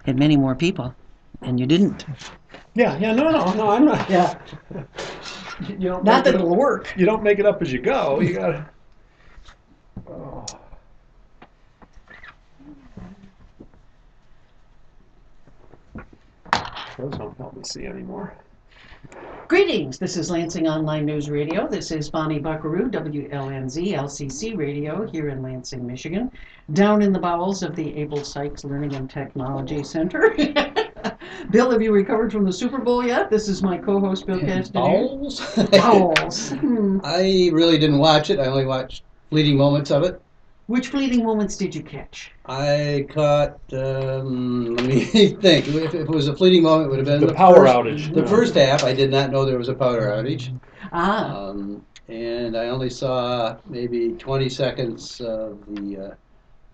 had many more people, and you didn't. Yeah, no, I'm not. Yeah. You don't Not make that it it'll up, work. you don't make it up as you go. You gotta. Oh. Those don't help me see anymore. Greetings. This is Lansing Online News Radio. This is Bonnie Buckaroo, WLNZ LCC Radio here in Lansing, Michigan, down in the bowels of the Abel Sykes Learning and Technology Center. Bill, have you recovered from the Super Bowl yet? This is my co-host, Bill Castaneda. Bowls? Bowls. I really didn't watch it. I only watched fleeting moments of it. Which fleeting moments did you catch? I caught, let me think. If it was a fleeting moment, it would have been The power outage. The first half. I did not know there was a power outage. Ah. And I only saw maybe 20 seconds of the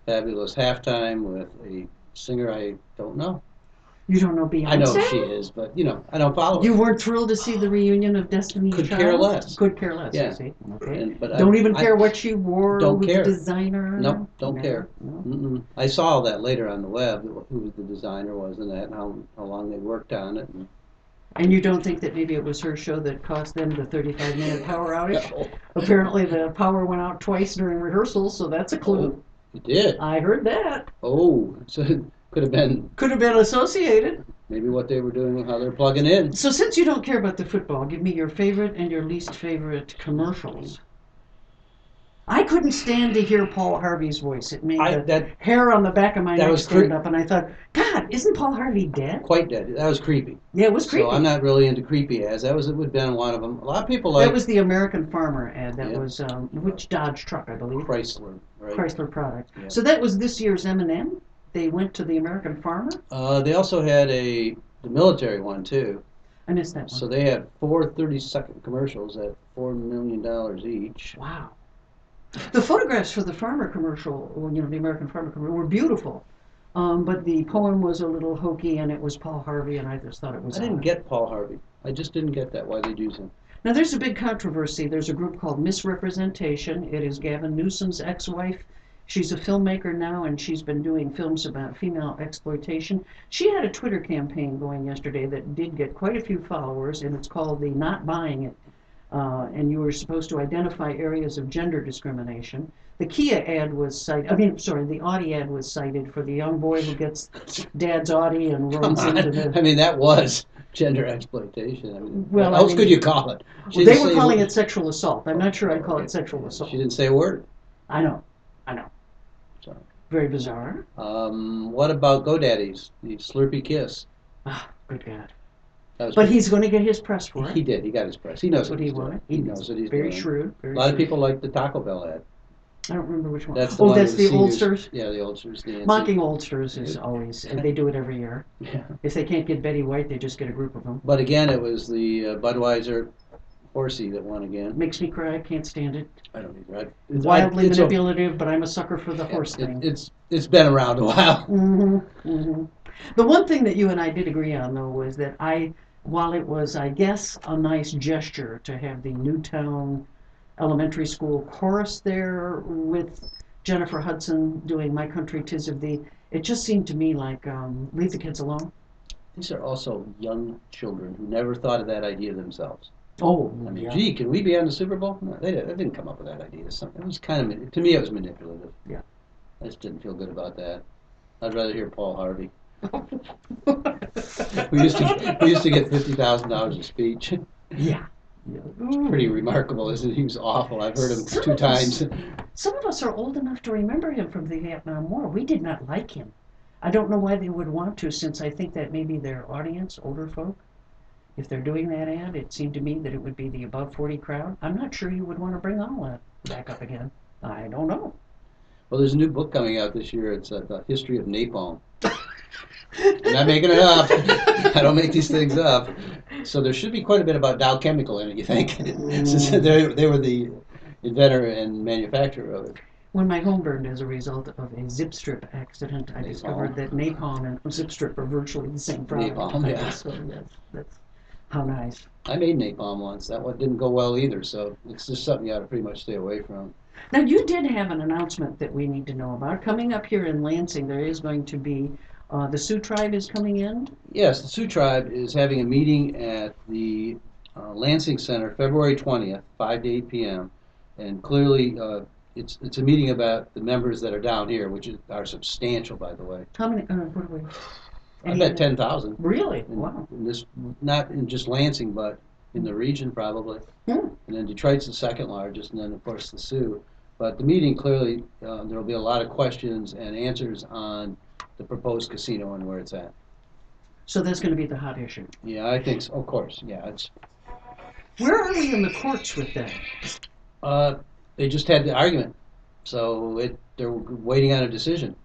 fabulous halftime with a singer I don't know. You don't know Beyonce? I know who she is, but I don't follow You her. weren't thrilled to see the reunion of Destiny's Could Child? care less. Could care less, Yeah. you see. Okay. But Don't even care what she wore, don't who's care. the designer? Nope, don't No, care. no. I saw all that later on the web, who the designer was and that, and how long they worked on it. And you don't think that maybe it was her show that cost them the 35-minute power outage? Apparently the power went out twice during rehearsals, so that's a clue. Oh, it did? I heard that. Oh, so it could have been Could have been associated. maybe what they were doing, how they're plugging in. So since you don't care about the football, give me your favorite and your least favorite commercials. I couldn't stand to hear Paul Harvey's voice. It made the hair on the back of my neck stand up, and I thought, God, isn't Paul Harvey dead? Quite dead. That was creepy. Yeah, it was creepy. So I'm not really into creepy ads. It would have been one of them. A lot of people like that was the American Farmer ad. That Yeah. was which Dodge truck, I believe. Chrysler, right? Chrysler product. Yeah. So that was this year's M&M. They went to the American Farmer. They also had the military one too. I missed that one. So they had 4 30-second commercials at $4 million each. Wow. The photographs for the farmer commercial, the American Farmer commercial, were beautiful. But the poem was a little hokey, and it was Paul Harvey, and I just thought it was I didn't odd. get Paul Harvey. I just didn't get that, why they'd use him. Now, there's a big controversy. There's a group called Misrepresentation. It is Gavin Newsom's ex-wife. She's a filmmaker now, and she's been doing films about female exploitation. She had a Twitter campaign going yesterday that did get quite a few followers, and it's called the Not Buying It. And you were supposed to identify areas of gender discrimination. The Kia ad was cited, the Audi ad was cited for the young boy who gets dad's Audi and runs into the... I mean, that was gender exploitation. I mean, Well, what else could you call it? Well, they were calling it sexual assault. I'm not sure I'd call it sexual assault. She didn't say a word. I know. So, Very bizarre. what about GoDaddy's, the Slurpee Kiss? Ah, good God. That was But pretty- he's going to get his press for it. He did. He got his press. He knows That's what he he's wanted. doing. He knows what he's Very doing. shrewd. A lot of people like the Taco Bell ad. I don't remember which one. That's the one that's with the seniors. Oldsters. Yeah, the Oldsters. Nancy. Mocking Oldsters is always, and they do it every year. Yeah. If they can't get Betty White, they just get a group of them. But again, it was the Budweiser horsey that won again. Makes me cry. Can't stand it. I don't either. Wildly it's manipulative, but I'm a sucker for the horse thing. It's been around a while. The one thing that you and I did agree on, though, was that while it was, I guess, a nice gesture to have the Newtown Elementary School chorus there with Jennifer Hudson doing My Country 'Tis of Thee, it just seemed to me like, leave the kids alone. These are also young children who never thought of that idea themselves. Oh, I mean, yeah. gee, can we be on the Super Bowl? No, they didn't come up with that idea. It was kind of, to me, it was manipulative. Yeah. I just didn't feel good about that. I'd rather hear Paul Harvey. We used to get $50,000 a speech. Yeah. It's pretty remarkable, isn't it? He was awful. I've heard him 2 times. Some of us are old enough to remember him from the Vietnam War. We did not like him. I don't know why they would want to, since I think that maybe their audience, older folk, if they're doing that ad, it seemed to me that it would be the above 40 crowd. I'm not sure you would want to bring all that back up again. I don't know. Well, there's a new book coming out this year. It's the history of napalm. I'm not making it up. I don't make these things up. So there should be quite a bit about Dow Chemical in it, you think? Since they were the inventor and manufacturer of it. When my home burned as a result of a zip strip accident, I discovered that napalm and zip strip are virtually the same product. Napalm, yeah. So that's how nice. I made napalm once. That one didn't go well either, so it's just something you ought to pretty much stay away from. Now, you did have an announcement that we need to know about. Coming up here in Lansing, there is going to be The Sioux tribe is coming in. Yes, the Sioux Tribe is having a meeting at the Lansing Center, February 20th, 5 to 8 p.m. And clearly, it's a meeting about the members that are down here, are substantial, by the way. How many? What are we? I Any bet idea? 10,000. Really? In, Wow. in this, not in just Lansing, but in the region probably. Hmm. And then Detroit's the second largest, and then of course the Sioux. But the meeting clearly, there will be a lot of questions and answers on the proposed casino and where it's at. So that's going to be the hot issue. Yeah, I think so. Of course, yeah. It's Where are we in the courts with that? uh, they just had the argument, so they're waiting on a decision.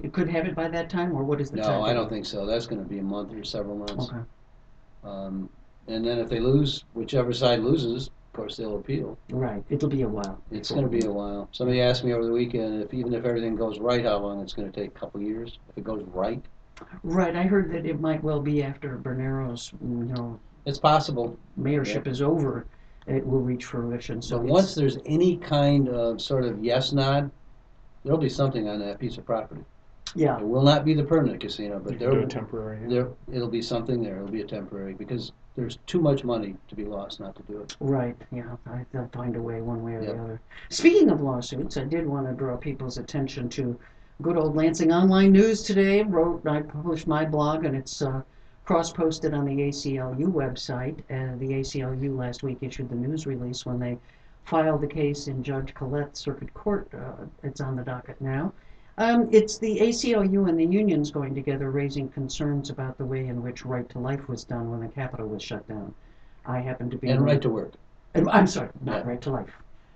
You could have it by that time, or what is the No, time? I don't think so. That's going to be a month or several months. Okay. Um, and then if they lose, whichever side loses, of course they'll appeal. Right. It'll be a while. It's going to be a while. Somebody asked me over the weekend if even if everything goes right, how long it's going to take. A couple years if it goes right. Right. I heard that it might well be after Bernero's, It's possible. mayorship is over, it will reach fruition. So But it's- once there's any kind of sort of yes nod, there'll be something on that piece of property. yeah, It will not be the permanent casino, You but can do a temporary. Yeah. it'll be something there. It'll be a temporary because there's too much money to be lost not to do it. right. Yeah, they'll find a way one way or Yep. the other. Speaking of lawsuits, I did want to draw people's attention to good old Lansing Online News today. I published my blog, and it's cross-posted on the ACLU website. The ACLU last week issued the news release when they filed the case in Judge Collette's Circuit Court. It's on the docket now. It's the ACLU and the unions going together raising concerns about the way in which Right to Life was done when the Capitol was shut down. I happen to be... And right to work. I'm sorry, not Yeah. Right to Life.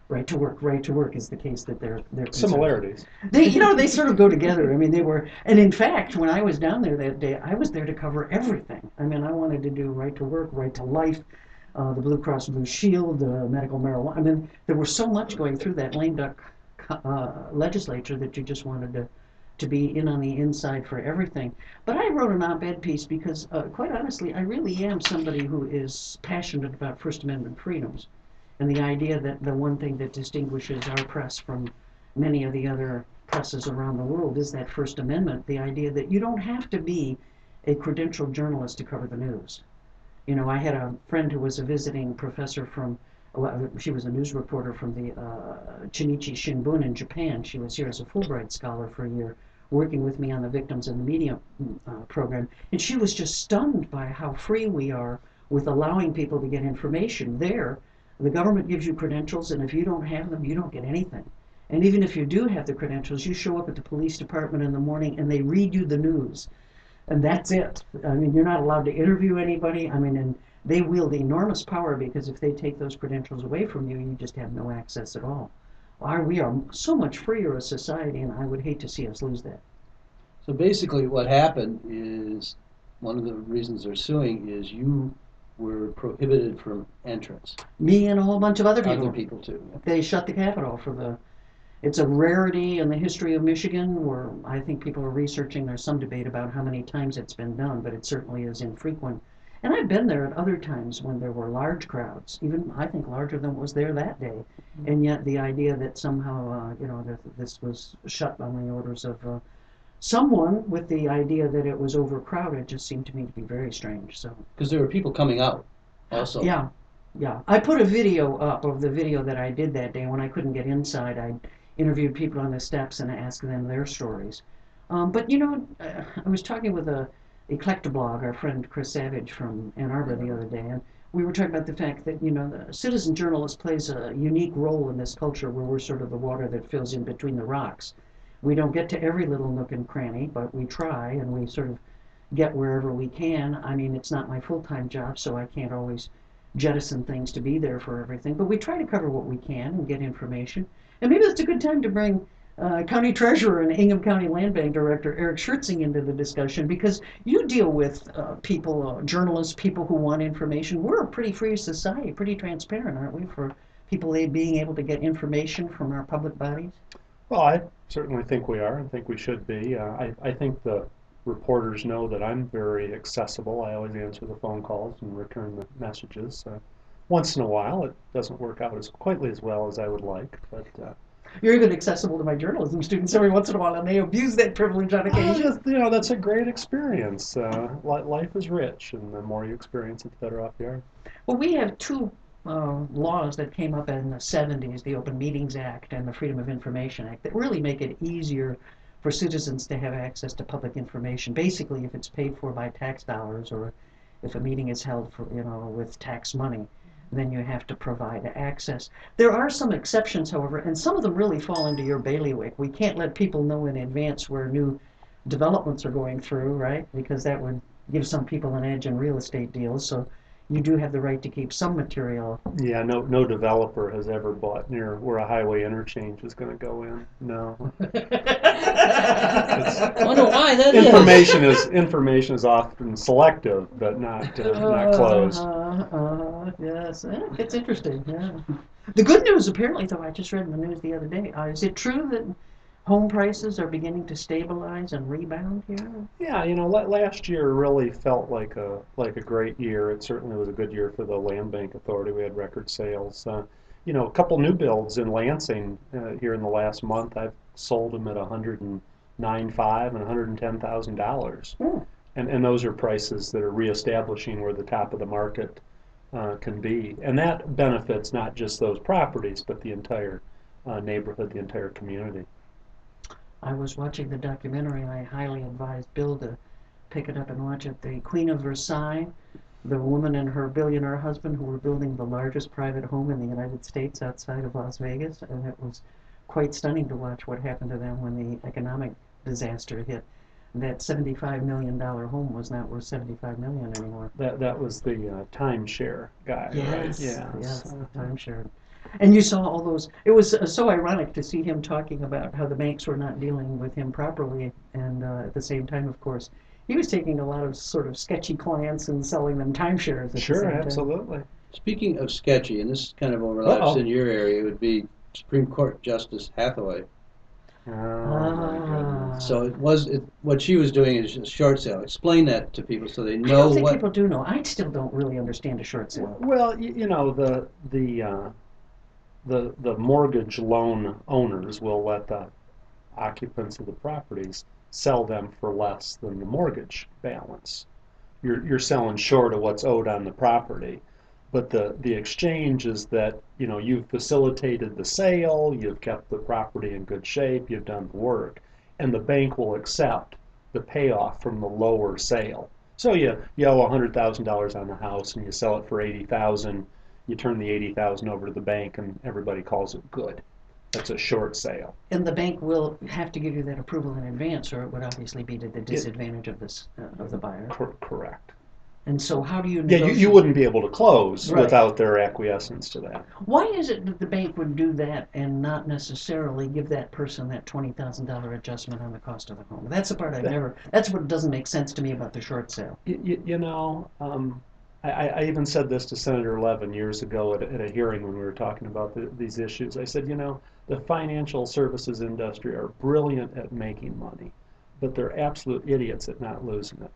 Right to work. Right to work is the case that they're concerned. Similarities. They sort of go together. I mean, they were, and in fact, when I was down there that day, I was there to cover everything. I mean, I wanted to do Right to Work, Right to Life, the Blue Cross Blue Shield, the medical marijuana. I mean, there was so much going through that lame duck legislature that you just wanted to be in on the inside for everything. But I wrote an op-ed piece because, quite honestly, I really am somebody who is passionate about First Amendment freedoms. And the idea that the one thing that distinguishes our press from many of the other presses around the world is that First Amendment, the idea that you don't have to be a credentialed journalist to cover the news. You know, I had a friend who was a visiting professor from, well, she was a news reporter from the Chinichi Shimbun in Japan. She was here as a Fulbright scholar for a year, working with me on the Victims in the Media program. And she was just stunned by how free we are with allowing people to get information there. The government gives you credentials, and if you don't have them, you don't get anything. And even if you do have the credentials, you show up at the police department in the morning and they read you the news. And that's it. I mean, you're not allowed to interview anybody. I mean, and they wield enormous power because if they take those credentials away from you, you just have no access at all. We are so much freer a society, and I would hate to see us lose that. So basically what happened is, one of the reasons they're suing is you were prohibited from entrance. Me and a whole bunch of other people. Other people too. Yeah. They shut the Capitol for the... It's a rarity in the history of Michigan where I think people are researching. There's some debate about how many times it's been done, but it certainly is infrequent. And I've been there at other times when there were large crowds, even I think larger than what was there that day. And yet the idea that somehow, that this was shut on the orders of someone with the idea that it was overcrowded just seemed to me to be very strange. So Because there were people coming out also. yeah. I put a video up of the video that I did that day when I couldn't get inside. I interviewed people on the steps and asked them their stories. But I was talking with a Eclectablog, our friend Chris Savage from Ann Arbor the other day, and we were talking about the fact that the citizen journalist plays a unique role in this culture where we're sort of the water that fills in between the rocks. We don't get to every little nook and cranny, but we try, and we sort of get wherever we can. I mean, it's not my full-time job, so I can't always jettison things to be there for everything, but we try to cover what we can and get information. And maybe that's a good time to bring County Treasurer and Ingham County Land Bank Director Eric Schertzing into the discussion, because you deal with people, journalists, people who want information. We're a pretty free society, pretty transparent, aren't we, for people being able to get information from our public bodies? Well, I certainly think we are. I think we should be. I think the reporters know that I'm very accessible. I always answer the phone calls and return the messages. Once in a while, it doesn't work out quite as well as I would like, but You're even accessible to my journalism students every once in a while, and they abuse that privilege on occasion. That's a great experience. Life is rich, and the more you experience it, the better off you are. Well, we have two laws that came up in the 70s, the Open Meetings Act and the Freedom of Information Act, that really make it easier for citizens to have access to public information. Basically, if it's paid for by tax dollars, or if a meeting is held for, with tax money, then you have to provide access. There are some exceptions, however, and some of them really fall into your bailiwick. We can't let people know in advance where new developments are going through, right? Because that would give some people an edge in real estate deals. So you do have the right to keep some material. Yeah, no developer has ever bought near where a highway interchange is going to go in. No. I wonder why that Information is often selective, but not closed. Yes, it's interesting. Yeah. The good news, apparently, though, I just read in the news the other day. Is it true that home prices are beginning to stabilize and rebound here? Yeah, last year really felt like a great year. It certainly was a good year for the Land Bank Authority. We had record sales. A couple new builds in Lansing here in the last month. I've sold them at $109,500 and $110,000, and those are prices that are reestablishing where the top of the market can be, and that benefits not just those properties, but the entire neighborhood, the entire community. I was watching the documentary, and I highly advise Bill to pick it up and watch it. The Queen of Versailles, the woman and her billionaire husband who were building the largest private home in the United States outside of Las Vegas, and it was quite stunning to watch what happened to them when the economic disaster hit. That $75 million home was not worth $75 million anymore. That was the timeshare guy, right? Yes, timeshare. And you saw all those. It was so ironic to see him talking about how the banks were not dealing with him properly, and at the same time, of course, he was taking a lot of sort of sketchy clients and selling them timeshares. At the same time. Absolutely. Speaking of sketchy, and this kind of overlaps in your area, it would be Supreme Court Justice Hathaway. Oh my goodness. So what she was doing is a short sale. Explain that to people so they know I don't think people do know. I still don't really understand a short sale. Well, the mortgage loan owners will let the occupants of the properties sell them for less than the mortgage balance. You're selling short of what's owed on the property. But the exchange is that, you've facilitated the sale, you've kept the property in good shape, you've done the work, and the bank will accept the payoff from the lower sale. So you owe $100,000 on the house and you sell it for $80,000, you turn the $80,000 over to the bank and everybody calls it good. That's a short sale. And the bank will have to give you that approval in advance, or it would obviously be to the disadvantage of the buyer. Correct. And so how do you Yeah, negotiate? you wouldn't be able to close Right. without their acquiescence to that. Why is it that the bank would do that and not necessarily give that person that $20,000 adjustment on the cost of the home? That's the part that's what doesn't make sense to me about the short sale. I even said this to Senator Levin years ago at a hearing when we were talking about these issues. I said, the financial services industry are brilliant at making money, but they're absolute idiots at not losing it.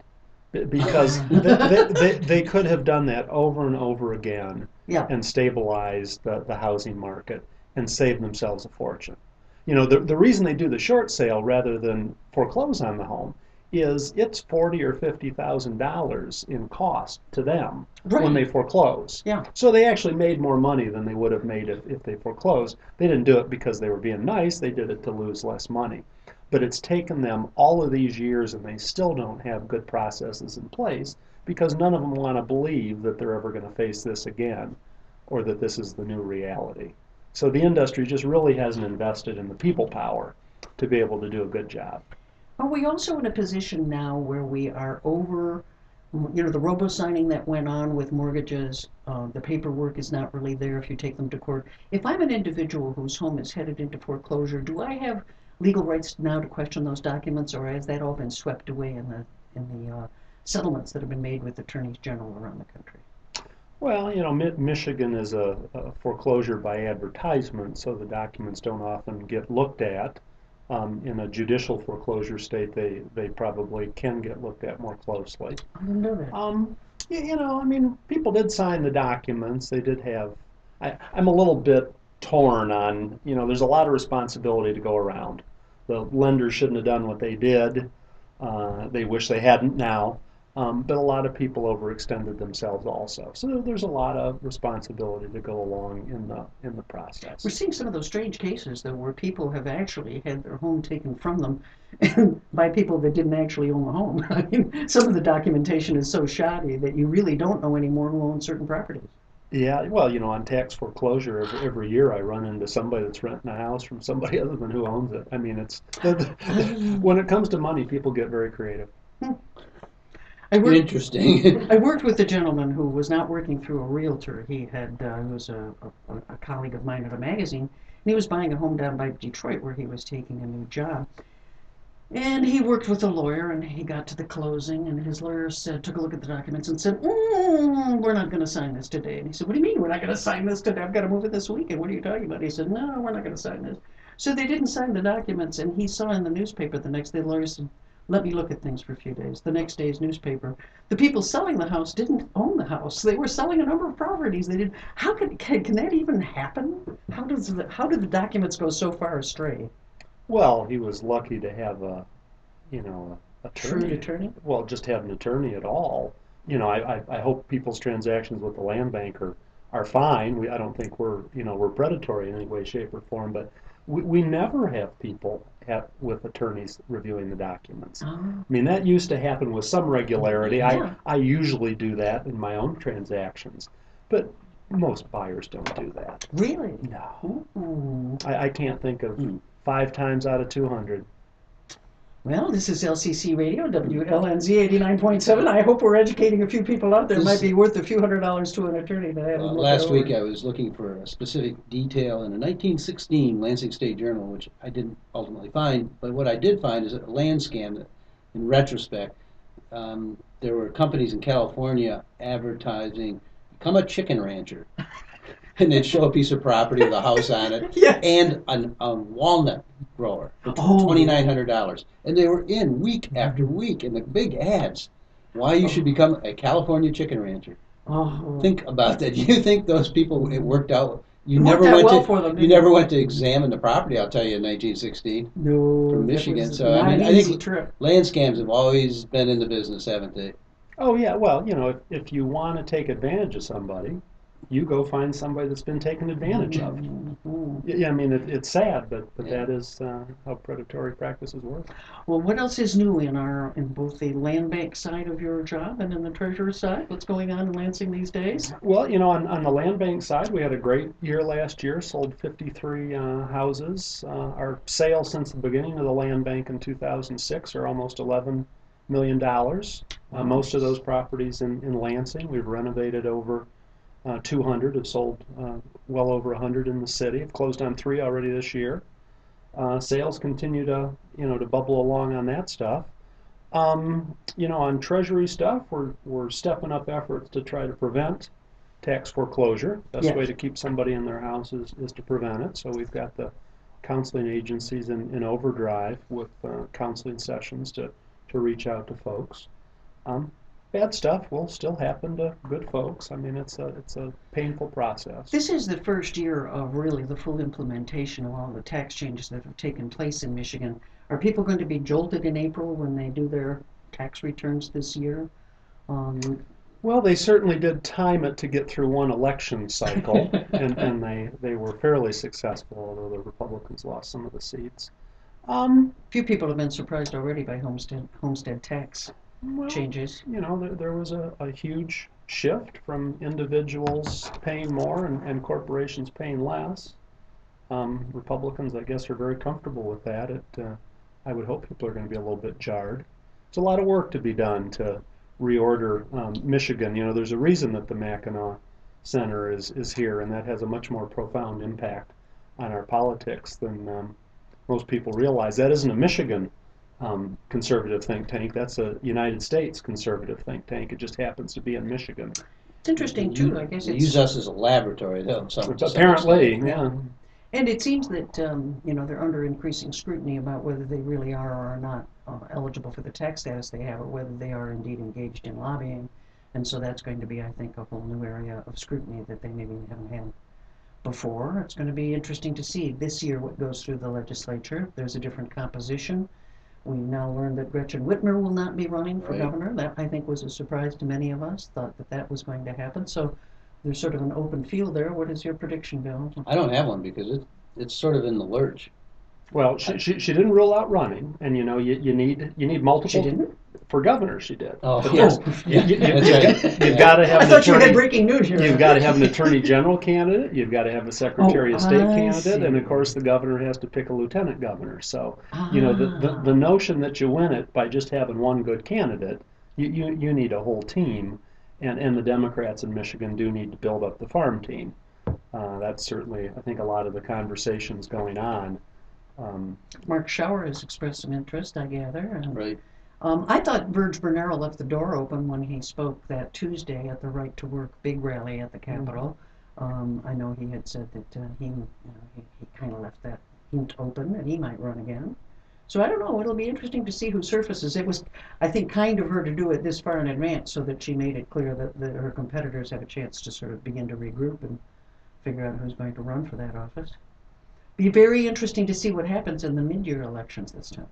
Because they could have done that over and over again and stabilized the housing market and saved themselves a fortune. The reason they do the short sale rather than foreclose on the home is it's $40,000 or $50,000 in cost to them when they foreclose. Yeah. So they actually made more money than they would have made if they foreclosed. They didn't do it because they were being nice. They did it to lose less money. But it's taken them all of these years and they still don't have good processes in place because none of them want to believe that they're ever going to face this again or that this is the new reality. So the industry just really hasn't invested in the people power to be able to do a good job. Are we also in a position now where we are over, the robo-signing that went on with mortgages, the paperwork is not really there if you take them to court. If I'm an individual whose home is headed into foreclosure, do I have legal rights now to question those documents, or has that all been swept away in the settlements that have been made with attorneys general around the country? Well, Michigan is a foreclosure by advertisement, so the documents don't often get looked at. In a judicial foreclosure state, they probably can get looked at more closely. I didn't know that. People did sign the documents. They did have. I'm a little bit torn on, there's a lot of responsibility to go around. The lenders shouldn't have done what they did. They wish they hadn't now. But a lot of people overextended themselves also. So there's a lot of responsibility to go along in the process. We're seeing some of those strange cases, though, where people have actually had their home taken from them by people that didn't actually own the home. I mean, some of the documentation is so shoddy that you really don't know anymore who owns certain properties. Yeah, well, on tax foreclosure, every year I run into somebody that's renting a house from somebody other than who owns it. I mean, when it comes to money, people get very creative. Interesting. I worked with a gentleman who was not working through a realtor. He was a colleague of mine at a magazine, and he was buying a home down by Detroit where he was taking a new job. And he worked with a lawyer, and he got to the closing, and his lawyer took a look at the documents and said, we're not going to sign this today. And he said, what do you mean we're not going to sign this today? I've got to move it this weekend. What are you talking about? He said, no, we're not going to sign this. So they didn't sign the documents, and he saw in the newspaper the next day, the lawyer said, let me look at things for a few days. The next day's newspaper, the people selling the house didn't own the house. They were selling a number of properties. They did. How can that even happen? How do the documents go so far astray? Well, he was lucky to have a attorney. Shrewd attorney? Well, just have an attorney at all. I hope people's transactions with the land bank are fine. I don't think we're predatory in any way, shape, or form, but we never have people with attorneys reviewing the documents. Oh. I mean, that used to happen with some regularity. Yeah. I usually do that in my own transactions, but most buyers don't do that. Really? No. Ooh. I can't think of 5 times out of 200. Well, this is LCC Radio, WLNZ 89.7. I hope we're educating a few people out there. It might be worth a few $100s to an attorney to have them look Last over. week I was looking for a specific detail in a 1916 Lansing State Journal, which I didn't ultimately find. But what I did find is a land scam that, in retrospect, there were companies in California advertising, become a chicken rancher. And they'd show a piece of property with a house on it Yes. and a walnut grower for $2,900. And they were in week after week in the big ads. Why you should become a California chicken rancher. Oh. Think about that. You think those people, it worked out? You It never worked out went well to for them, you didn't never it? went to examine the property. I'll tell you, in 1916 No. from that Michigan. was So not I mean, an I easy think trip. land scams have always been in the business, haven't they? Oh yeah, well, if you want to take advantage of somebody, you go find somebody that's been taken advantage of. Mhm. Yeah, I mean it's sad, but Yeah. that is how predatory practices work. Well, what else is new in both the land bank side of your job and in the treasurer side? What's going on in Lansing these days? Well, on the land bank side, we had a great year last year. Sold 53 houses. Our sales since the beginning of the land bank in 2006 are almost $11 million. Most of those properties in Lansing. We've renovated over 200, have sold well over 100 in the city. Have closed on 3 already this year. Sales continue to bubble along on that stuff. On treasury stuff, we're stepping up efforts to try to prevent tax foreclosure. Best Yes. way to keep somebody in their house is to prevent it. So we've got the counseling agencies in overdrive with counseling sessions to reach out to folks. Bad stuff will still happen to good folks. I mean, it's a painful process. This is the first year of really the full implementation of all the tax changes that have taken place in Michigan. Are people going to be jolted in April when they do their tax returns this year? Well, they certainly did time it to get through one election cycle, and they were fairly successful, although the Republicans lost some of the seats. Few people have been surprised already by homestead tax Well, changes. there was a huge shift from individuals paying more and corporations paying less. Republicans, I guess, are very comfortable with that. I would hope people are going to be a little bit jarred. There's a lot of work to be done to reorder Michigan. There's a reason that the Mackinac Center is here, and that has a much more profound impact on our politics than most people realize. That isn't a Michigan conservative think tank. That's a United States conservative think tank. It just happens to be in Michigan. It's interesting too. I guess They it's use us as a laboratory, though. Apparently, yeah. And it seems that they're under increasing scrutiny about whether they really are or are not eligible for the tax status they have, or whether they are indeed engaged in lobbying. And so that's going to be, I think, a whole new area of scrutiny that they maybe haven't had before. It's going to be interesting to see this year what goes through the legislature. There's a different composition. We now learned that Gretchen Whitmer will not be running for Right. governor. That, I think, was a surprise to many of us, thought that that was going to happen. So there's sort of an open field there. What is your prediction, Bill? I don't have one because it's sort of in the lurch. Well, she didn't rule out running, and you know you need multiple. She didn't? For governor, she did. Oh, But yes. you, you, That's right. you've got to have I an thought you had attorney. breaking news here. You've got to have an attorney general candidate. You've got to have a secretary of state I candidate, and of see. course the governor has to pick a lieutenant governor. So you know the notion that you win it by just having one good candidate, you need a whole team, and the Democrats in Michigan do need to build up the farm team. That's certainly, I think, a lot of the conversations going on. Mark Schauer has expressed some interest, I gather. And, Right. I thought Verge Bernero left the door open when he spoke that Tuesday at the Right to Work big rally at the Capitol. I know he had said that he kind of left that hint open that he might run again. So I don't know. It'll be interesting to see who surfaces. It was, I think, kind of her to do it this far in advance so that she made it clear that her competitors have a chance to sort of begin to regroup and figure out who's going to run for that office. Be very interesting to see what happens in the mid-year elections this time.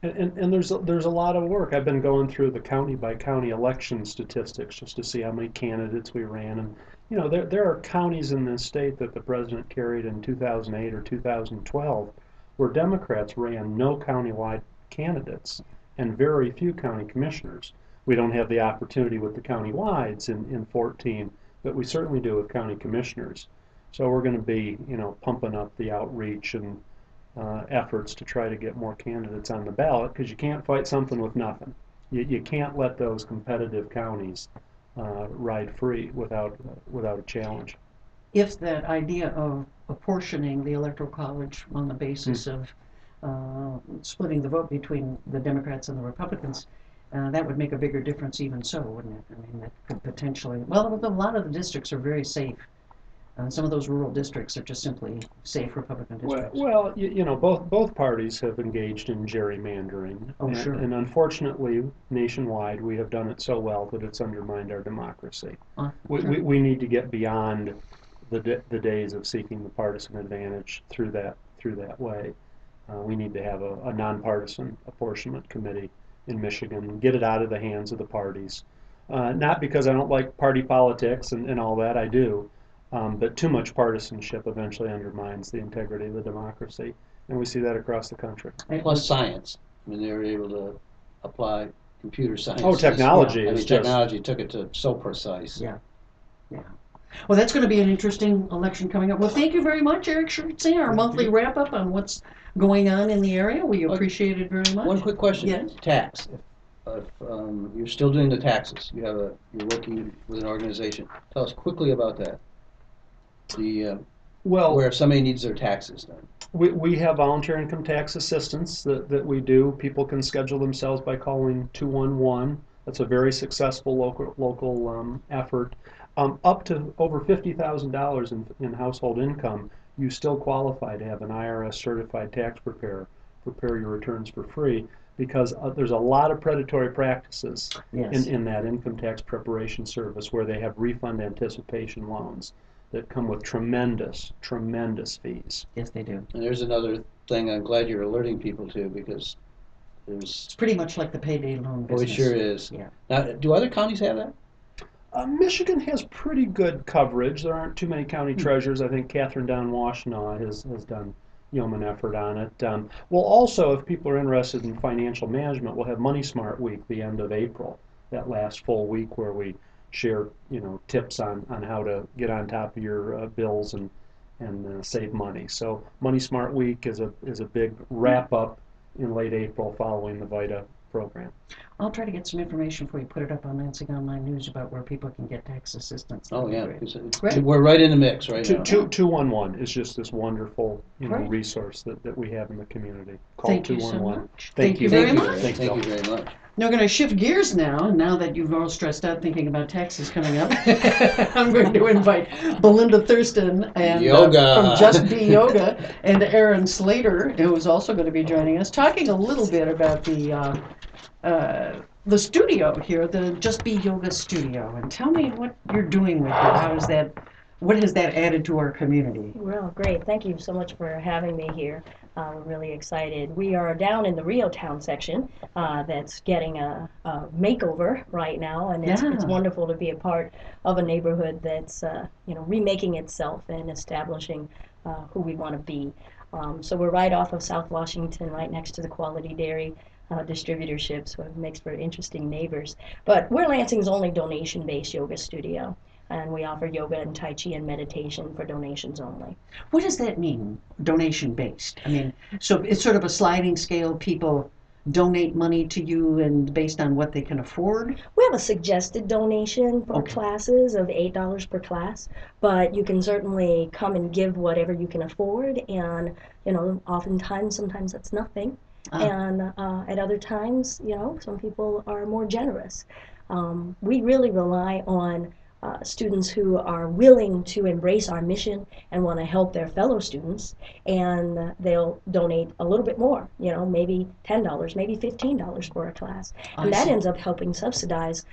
And there's a lot of work. I've been going through the county by county election statistics just to see how many candidates we ran, and you know there are counties in this state that the president carried in 2008 or 2012 where Democrats ran no countywide candidates and very few county commissioners. We don't have the opportunity with the county-wides in 14, but we certainly do with county commissioners. So we're going to be, you know, pumping up the outreach and efforts to try to get more candidates on the ballot, because you can't fight something with nothing. You can't let those competitive counties ride free without a challenge. If that idea of apportioning the Electoral College on the basis of splitting the vote between the Democrats and the Republicans, that would make a bigger difference even so, wouldn't it? I mean, that could potentially, well, a lot of the districts are very safe. Some of those rural districts are just simply safe Republican districts. Well, you know, both parties have engaged in gerrymandering, Oh, sure. and unfortunately, nationwide, we have done it so well that it's undermined our democracy. Sure. We need to get beyond the days of seeking the partisan advantage through that way. We need to have a nonpartisan apportionment committee in Michigan, get it out of the hands of the parties. Not because I don't like party politics and all that, I do. But too much partisanship eventually undermines the integrity of the democracy, and we see that across the country. Plus science. I mean, they were able to apply computer science. Oh, technology I is mean, just... technology took it to so precise. Yeah. Well, that's going to be an interesting election coming up. Well, thank you very much, Eric Schertz, our monthly wrap-up on what's going on in the area. We appreciate it very much. One quick question. Yes. Tax. If you're still doing the taxes, you're working with an organization. Tell us quickly about that. Where if somebody needs their taxes done. We have volunteer income tax assistance that we do. People can schedule themselves by calling 211. That's a very successful local effort. Up to over $50,000 in household income, you still qualify to have an IRS certified tax preparer prepare your returns for free, because there's a lot of predatory practices in that income tax preparation service where they have refund anticipation loans that come with tremendous fees. Yes, they do. And there's another thing I'm glad you're alerting people to, because It's pretty much like the payday loan Oh, it business. sure is. Yeah. Now, do other counties have that? Michigan has pretty good coverage. There aren't too many county treasurers. I think Catherine Down Washtenaw has done yeoman effort on it. We'll also, if people are interested in financial management, we'll have Money Smart Week the end of April, that last full week where we share, you know, tips on how to get on top of your bills and save money. So Money Smart Week is a big wrap up in late April following the VITA program. I'll try to get some information for you, put it up on Lansing Online News about where people can get tax assistance. Oh, yeah. Great. We're right in the mix right now. 211 is just this wonderful Great. resource that we have in the community. Call Thank you so 211. much. Thank you very Thank much. you. Thanks, Thank you Bill. very much. Now we're going to shift gears now that you've all stressed out thinking about taxes coming up. I'm going to invite Belinda Thurston and Yoga. from Just Be Yoga, and Aaron Slater, who is also going to be joining us, talking a little bit about the studio here, the Just Be Yoga studio. And tell me what you're doing with it. How does that What has that added to our community? Well, great. Thank you so much for having me here. We're really excited. We are down in the Rio Town section that's getting a makeover right now, and it's Yeah. wonderful to be a part of a neighborhood that's remaking itself and establishing who we want to be. So we're right off of South Washington, right next to the Quality Dairy distributorship, so it makes for interesting neighbors. But we're Lansing's only donation-based yoga studio, and we offer yoga and tai chi and meditation for donations only. What does that mean, donation based? I mean, so it's sort of a sliding scale. People donate money to you and based on what they can afford? We have a suggested donation for Okay. classes of $8 per class, but you can certainly come and give whatever you can afford, and oftentimes, sometimes that's nothing, Ah, and at other times, some people are more generous. We really rely on students who are willing to embrace our mission and want to help their fellow students, and they'll donate a little bit more, maybe $10, maybe $15 for a class. I And that see. ends up helping subsidize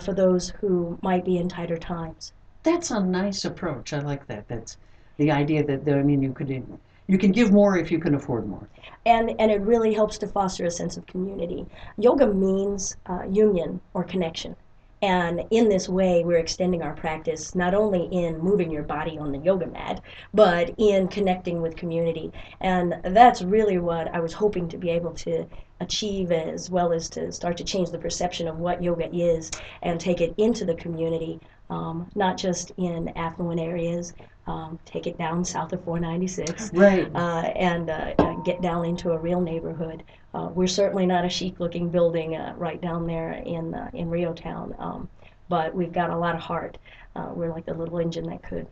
for those who might be in tighter times. That's a nice approach. I like that. That's the idea that I mean you can give more if you can afford more. And it really helps to foster a sense of community. Yoga means union or connection. And in this way, we're extending our practice not only in moving your body on the yoga mat, but in connecting with community. And that's really what I was hoping to be able to achieve, as well as to start to change the perception of what yoga is and take it into the community, not just in affluent areas, take it down south of 496, Right. and get down into a real neighborhood. We're certainly not a chic-looking building right down there in Rio Town, but we've got a lot of heart. We're like the little engine that could.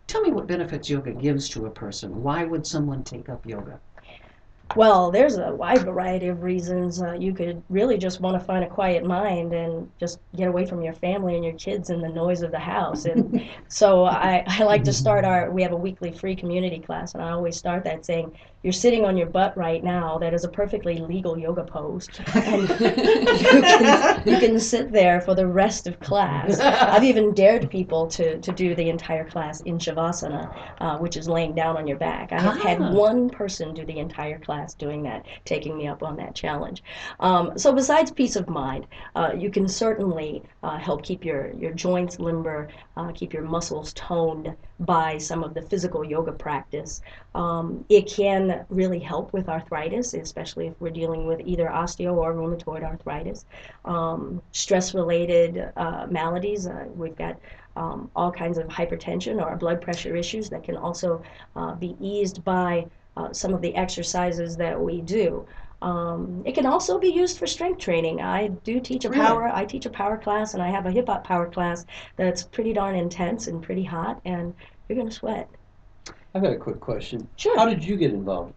Tell me what benefits yoga gives to a person. Why would someone take up yoga? Well, there's a wide variety of reasons. You could really just want to find a quiet mind and just get away from your family and your kids and the noise of the house. And so I like to start we have a weekly free community class, and I always start that saying, you're sitting on your butt right now. That is a perfectly legal yoga pose. And you can sit there for the rest of class. I've even dared people to do the entire class in Shavasana, which is laying down on your back. I have had Ah. one person do the entire class doing that, taking me up on that challenge. So besides peace of mind, you can certainly help keep your joints limber, keep your muscles toned by some of the physical yoga practice. It can really help with arthritis, especially if we're dealing with either osteo or rheumatoid arthritis. Stress-related maladies, we've got all kinds of hypertension or blood pressure issues that can also be eased by some of the exercises that we do. It can also be used for strength training. I teach a power class, and I have a hip hop power class that's pretty darn intense and pretty hot, and you're gonna sweat. I've got a quick question. Sure. How did you get involved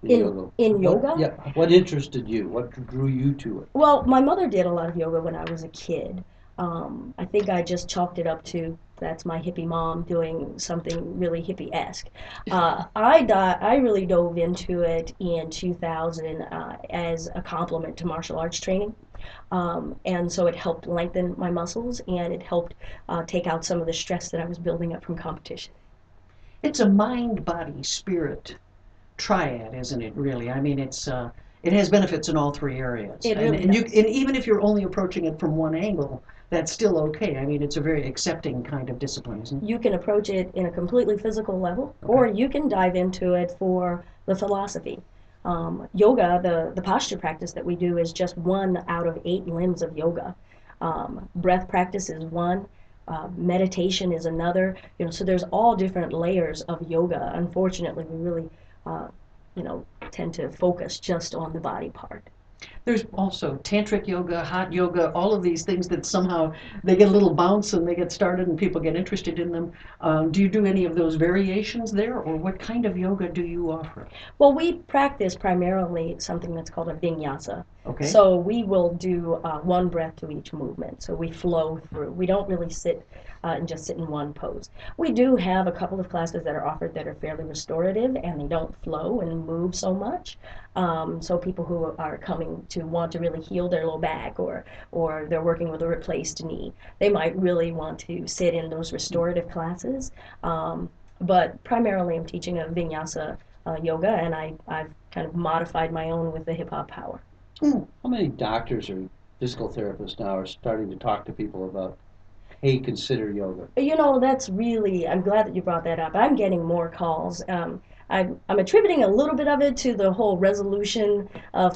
in In- yoga? in What- yoga? Yeah. What interested you? What drew you to it? Well, my mother did a lot of yoga when I was a kid. I think I just chalked it up to that's my hippie mom doing something really hippie-esque. I really dove into it in 2000 as a complement to martial arts training. And so it helped lengthen my muscles, and it helped take out some of the stress that I was building up from competition. It's a mind, body, spirit triad, isn't it? Really, I mean, it has benefits in all three areas. It and really and does. and even if you're only approaching it from one angle, that's still okay. I mean, it's a very accepting kind of discipline, isn't it? You can approach it in a completely physical level, or Okay. you can dive into it for the philosophy. Yoga, the posture practice that we do, is just one out of 8 limbs of yoga. Breath practice is one. Meditation is another. So there's all different layers of yoga. Unfortunately, we really, uh, tend to focus just on the body part. There's also tantric yoga, hot yoga, all of these things that somehow they get a little bounce and they get started and people get interested in them. Do you do any of those variations there, or what kind of yoga do you offer? Well, we practice primarily something that's called a vinyasa. Okay. So we will do one breath to each movement. So we flow through. We don't really sit and just sit in one pose. We do have a couple of classes that are offered that are fairly restorative, and they don't flow and move so much. So people who are coming to want to really heal their low back, or they're working with a replaced knee, they might really want to sit in those restorative classes. But primarily I'm teaching a vinyasa yoga, and I've kind of modified my own with the hip hop power. How many doctors or physical therapists now are starting to talk to people about, hey, consider yoga? You know, that's really, I'm glad that you brought that up. I'm getting more calls. I'm attributing a little bit of it to the whole resolution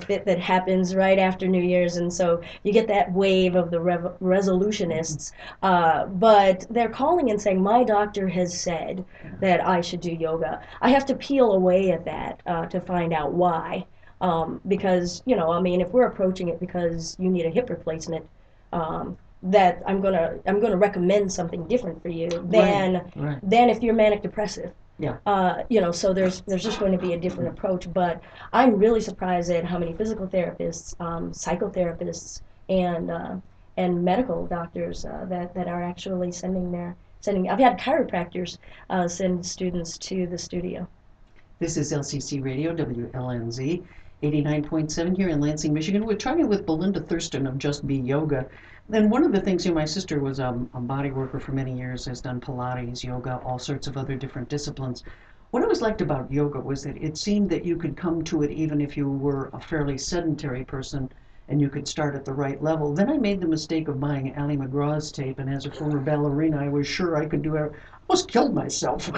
fit that happens right after New Year's, and so you get that wave of the resolutionists. But they're calling and saying, my doctor has said that I should do yoga. I have to peel away at that to find out why. Because, you know, I mean, if we're approaching it because you need a hip replacement, that I'm gonna recommend something different for you than if you're manic depressive. Yeah. You know, so there's just going to be a different approach. But I'm really surprised at how many physical therapists, psychotherapists, and medical doctors that are actually sending. I've had chiropractors send students to the studio. This is LCC Radio, WLNZ, 89.7 here in Lansing, Michigan. We're talking with Belinda Thurston of Just Be Yoga. And one of the things, my sister was a body worker for many years, has done Pilates, yoga, all sorts of other different disciplines. What I always liked about yoga was that it seemed that you could come to it even if you were a fairly sedentary person, and you could start at the right level. Then I made the mistake of buying Ali McGraw's tape, and as a former ballerina, I was sure I could do it. I almost killed myself.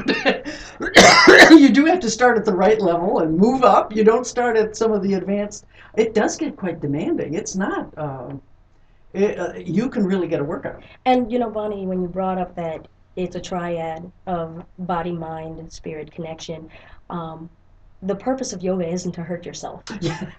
You do have to start at the right level and move up. You don't start at some of the advanced. It does get quite demanding. It's not, you can really get a workout. And you know, Bonnie, when you brought up that it's a triad of body, mind, and spirit connection, the purpose of yoga isn't to hurt yourself. Yeah.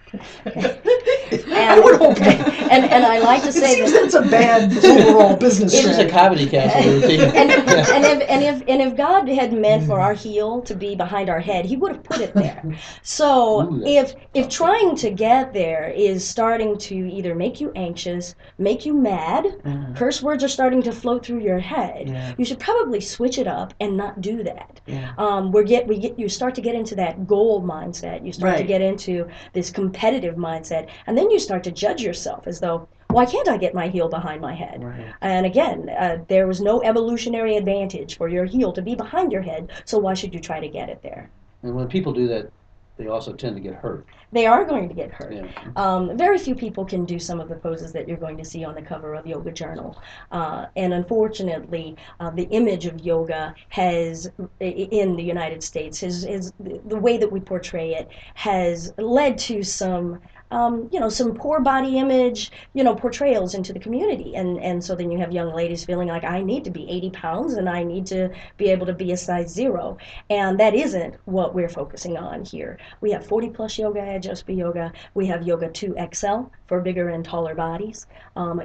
I would hope and I like to say that it's a bad overall business This is a comedy castle routine. and if God had meant for our heel to be behind our head, He would have put it there. So Ooh, if trying to get there is starting to either make you anxious, make you mad, curse words are starting to float through your head, you should probably switch it up and not do that. You start to get into that goal mindset. You start to get into this competitive mindset, and then you start to judge yourself as though, why can't I get my heel behind my head? And again, there was no evolutionary advantage for your heel to be behind your head, so why should you try to get it there? And when people do that, they also tend to get hurt. They are going to get hurt. Yeah. Very few people can do some of the poses that you're going to see on the cover of Yoga Journal. And unfortunately, the image of yoga has, in the United States, the way that we portray it has led to some some poor body image, portrayals into the community. And so then you have young ladies feeling like, I need to be 80 pounds and I need to be able to be a size 0. And that isn't what we're focusing on here. We have 40 plus yoga at Just Be Yoga. We have Yoga 2 XL for bigger and taller bodies.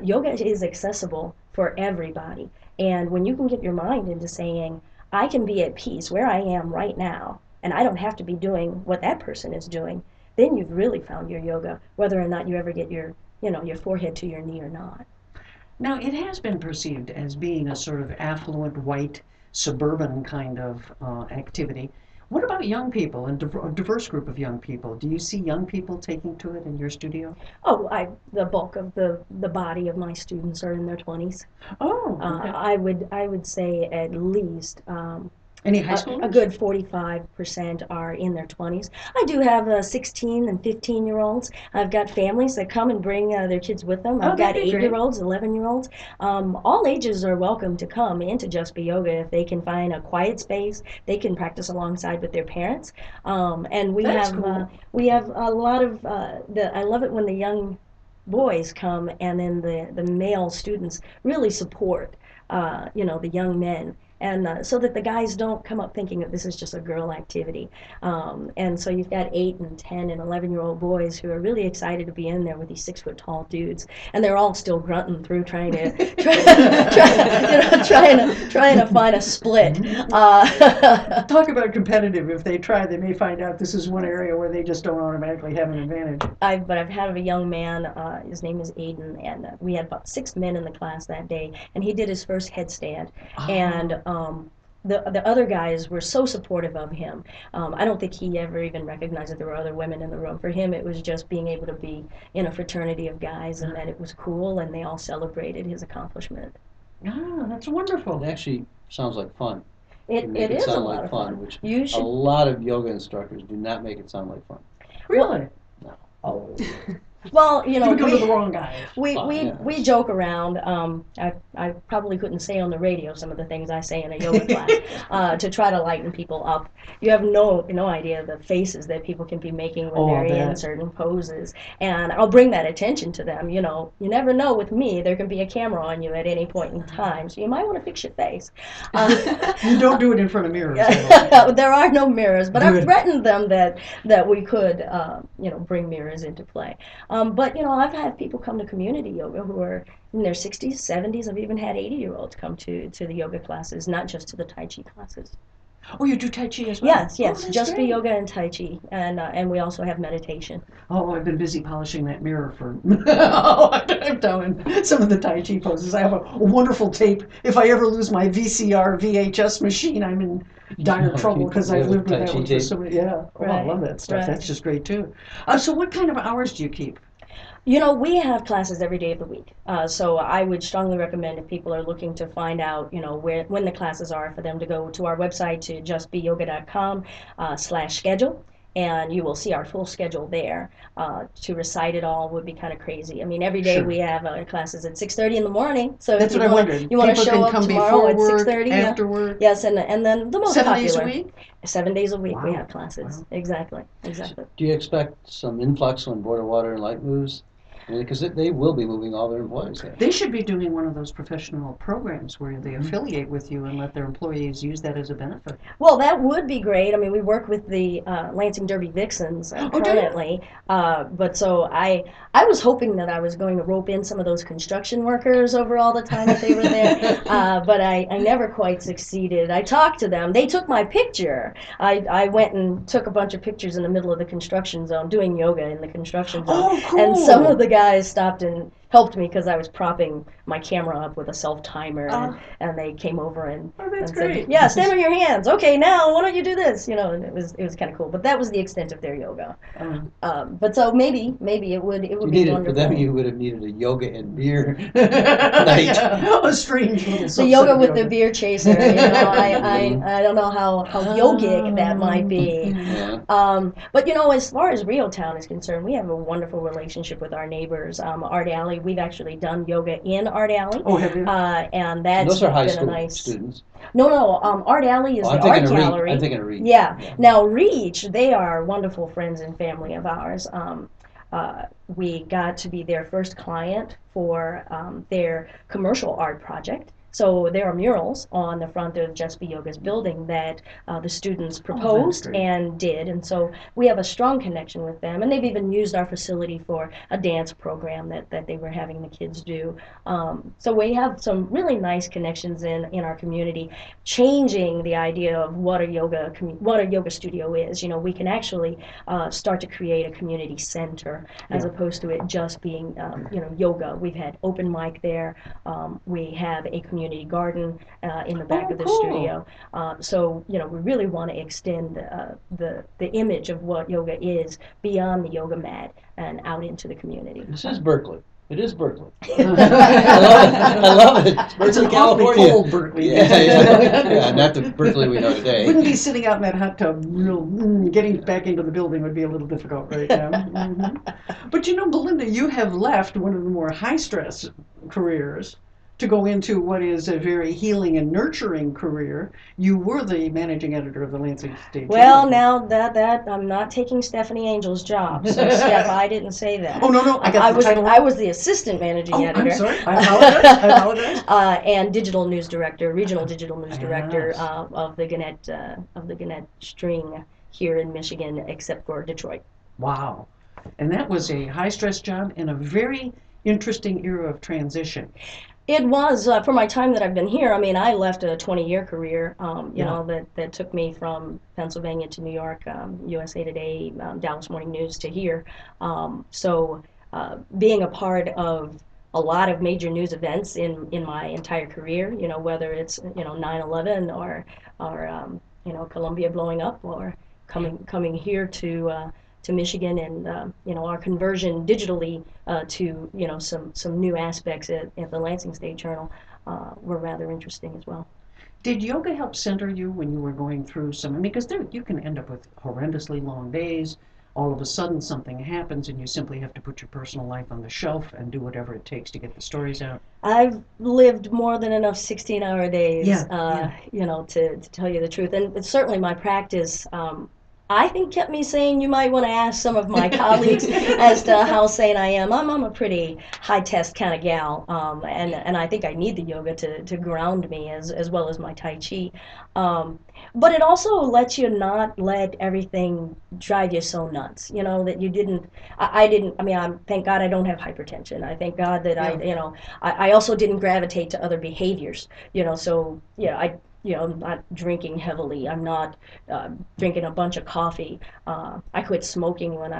Yoga is accessible for everybody. And when you can get your mind into saying, I can be at peace where I am right now, and I don't have to be doing what that person is doing, then you've really found your yoga, whether or not you ever get your forehead to your knee or not. Now, it has been perceived as being a sort of affluent, white, suburban kind of activity. What about young people and a diverse group of young people? Do you see young people taking to it in your studio? Oh, the bulk of the body of my students are in their 20s. Oh, okay. I would say at least Any high schoolers? A good 45% are in their 20s. I do have 16 and 15-year-olds. I've got families that come and bring their kids with them. I've got 8-year-olds, 11-year-olds. All ages are welcome to come into Just Be Yoga if they can find a quiet space. They can practice alongside with their parents. And we That's have cool. We have a lot of I love it when the young boys come and then the male students really support the young men. And so that the guys don't come up thinking that this is just a girl activity. And so you've got 8 and 10 and 11-year-old boys who are really excited to be in there with these 6-foot-tall dudes, and they're all still grunting through trying to find a split. Talk about competitive. If they try, they may find out this is one area where they just don't automatically have an advantage. But I've had a young man, his name is Aiden, and we had about 6 men in the class that day, and he did his first headstand. And the other guys were so supportive of him. I don't think he ever even recognized that there were other women in the room. For him, it was just being able to be in a fraternity of guys, and that it was cool, and they all celebrated his accomplishment. Ah, that's wonderful. It actually sounds like fun. It, You make it it is a sound lot like of fun, fun. which You a should. lot of yoga instructors do not make it sound like fun. Really? No. Oh. Well, you know, You go to the we, wrong guy. we, Oh, we, yeah. we joke around. I probably couldn't say on the radio some of the things I say in a yoga class to try to lighten people up. You have no idea the faces that people can be making when Oh, I'll they're in bet. certain poses. And I'll bring that attention to them. You know, you never know with me, there can be a camera on you at any point in time, so you might want to fix your face. You don't do it in front of mirrors. There are no mirrors, but I've Good. threatened them that we could, bring mirrors into play. But I've had people come to community yoga who are in their 60s, 70s. I've even had 80-year-olds come to the yoga classes, not just to the Tai Chi classes. Oh, you do Tai Chi as well? Yes, Oh, yes, that's just be great. yoga and Tai Chi, and we also have meditation. Oh, I've been busy polishing that mirror for oh, I'm doing some of the Tai Chi poses. I have a wonderful tape. If I ever lose my VCR VHS machine, I'm in dire Oh, trouble because you I've have a lived with Tai that Chi one for tape? so many. Yeah, oh, I Right, love that stuff. right. That's just great too. So, what kind of hours do you keep? We have classes every day of the week. So I would strongly recommend if people are looking to find out, when the classes are, for them to go to our website to justbeyoga.com/schedule, and you will see our full schedule there. To recite it all would be kind of crazy. I mean, every day Sure. we have classes at 6:30 in the morning. So That's if what I you want wondered. you want to People show can up come tomorrow before at work, 6:30, yeah. after work. Yes, and then the most 7 days popular. a week. 7 days a week we Wow. have classes. Wow. Exactly, exactly. Do you expect some influx when Board of Water and Light moves? Because they will be moving all their employees there. They should be doing one of those professional programs where they Mhm. affiliate with you and let their employees use that as a benefit. Well, that would be great. I mean, we work with the Lansing Derby Vixens Oh, do you? currently, but so I was hoping that I was going to rope in some of those construction workers over all the time that they were there, but I never quite succeeded. I talked to them. They took my picture. I went and took a bunch of pictures in the middle of the construction zone, doing yoga in the construction zone, Oh, cool. and some of the guys stopped and helped me because I was propping my camera up with a self timer, and they came over and Oh, that's and said, great. "Yeah, stand on your hands. Okay, now why don't you do this?" And it was kind of cool. But that was the extent of their yoga. But so maybe it would You be needed, for wonderful. them, you would have needed a yoga and beer night. Yeah, a strange little The subset yoga of with the yoga. beer chaser. I don't know how yogic that might be. Yeah. But as far as Rio Town is concerned, we have a wonderful relationship with our neighbors. Art Alley, we've actually done yoga in Art Alley. Oh, have you? And And that's those are high been a school nice. students. No. Art Alley is Oh, the I'm thinking art of gallery. Reach. I'm thinking of Reach. Yeah. Now Reach, they are wonderful friends and family of ours. We got to be their first client for their commercial art project. So there are murals on the front of Just Be Yoga's building that the students proposed great. and did, and so we have a strong connection with them. And they've even used our facility for a dance program that they were having the kids do. So we have some really nice connections in our community, changing the idea of what a yoga studio is. We can actually start to create a community center as Yeah. opposed to it just being yoga. We've had open mic there. We have a community garden in the back Oh, of the cool. studio. So we really want to extend the image of what yoga is beyond the yoga mat and out into the community. This is Berkeley. It is Berkeley. I I love it. It's It's Berkeley, an awfully California. cold Berkeley. Yeah, not the Berkeley we know today. Wouldn't be sitting out in that hot tub. Getting back into the building would be a little difficult right now. But Belinda, you have left one of the more high stress careers to go into what is a very healing and nurturing career. You were the managing editor of the Lansing State Well, Journal. now that I'm not taking Stephanie Angel's job, so Steph, I didn't say that. Oh, no, I got the was title I wrong. was the assistant managing Oh, editor. I'm sorry. I apologize. And digital news director, regional digital news director Yes. of the Gannett string here in Michigan, except for Detroit. Wow. And that was a high stress job in a very interesting era of transition. It was for my time that I've been here. I mean, I left a 20-year career, that took me from Pennsylvania to New York, USA Today, Dallas Morning News to here. So being a part of a lot of major news events in my entire career. Whether it's 9/11 or Columbia blowing up, or coming here to Michigan, and our conversion digitally to some new aspects at the Lansing State Journal were rather interesting as well. Did yoga help center you when you were going through some? I mean, because there you can end up with horrendously long days. All of a sudden, something happens, and you simply have to put your personal life on the shelf and do whatever it takes to get the stories out. I've lived more than enough 16-hour days, Yeah. to tell you the truth. And it's certainly my practice, I think, kept me sane. You might want to ask some of my colleagues as to how sane I am. I'm a pretty high-test kind of gal, and I think I need the yoga to ground me as well as my Tai Chi. But it also lets you not let everything drive you so nuts, that you didn't, I didn't, I mean, thank God I don't have hypertension. I thank God that Yeah. I also didn't gravitate to other behaviors, so, I'm not drinking heavily. I'm not drinking a bunch of coffee. I quit smoking when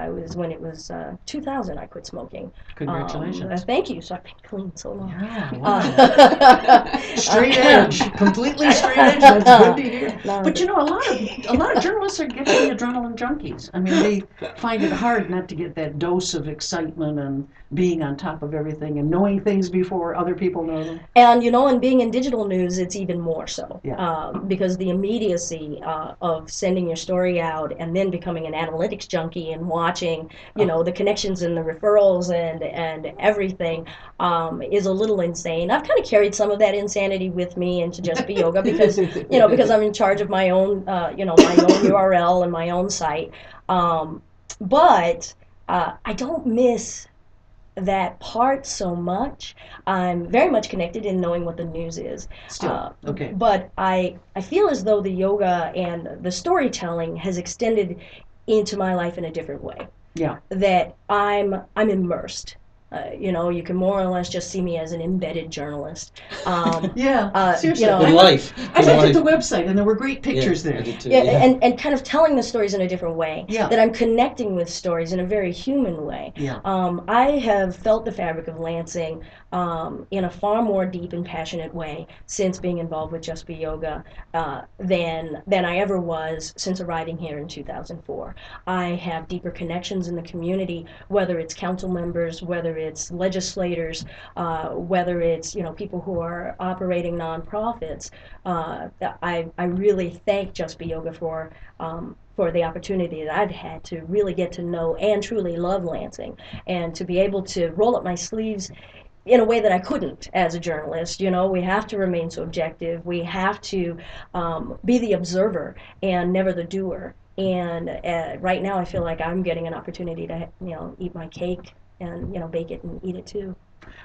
it was 2000. I quit smoking. Congratulations. Thank you. So I've been clean so long. Yeah, wow. Straight edge, completely straight edge. That's good to hear. No, But a lot of journalists are getting adrenaline junkies. I mean, they find it hard not to get that dose of excitement and being on top of everything and knowing things before other people know them. and being in digital news, it's even more so. Yeah. Because the immediacy of sending your story out and then becoming an analytics junkie and watching, the connections and the referrals and everything is a little insane. I've kind of carried some of that insanity with me into Just Be Yoga because, because I'm in charge of my own, my own URL and my own site. But I don't miss that part so much. I'm very much connected in knowing what the news is. Still, okay. But I feel as though the yoga and the storytelling has extended into my life in a different way. Yeah. That I'm immersed. You can more or less just see me as an embedded journalist. Yeah, seriously. Good life. I Good looked at life. the website and there were great pictures I there. did too, Yeah, yeah. and kind of telling the stories in a different way. Yeah. That I'm connecting with stories in a very human way. Yeah. I have felt the fabric of Lansing in a far more deep and passionate way since being involved with Just Be Yoga than I ever was since arriving here in 2004. I have deeper connections in the community, whether it's council members, whether it's legislators, whether it's people who are operating nonprofits. I really thank Just Be Yoga for the opportunity that I've had to really get to know and truly love Lansing, and to be able to roll up my sleeves in a way that I couldn't as a journalist. We have to remain so objective. We have to be the observer and never the doer. And right now, I feel like I'm getting an opportunity to, eat my cake and bake it and eat it too.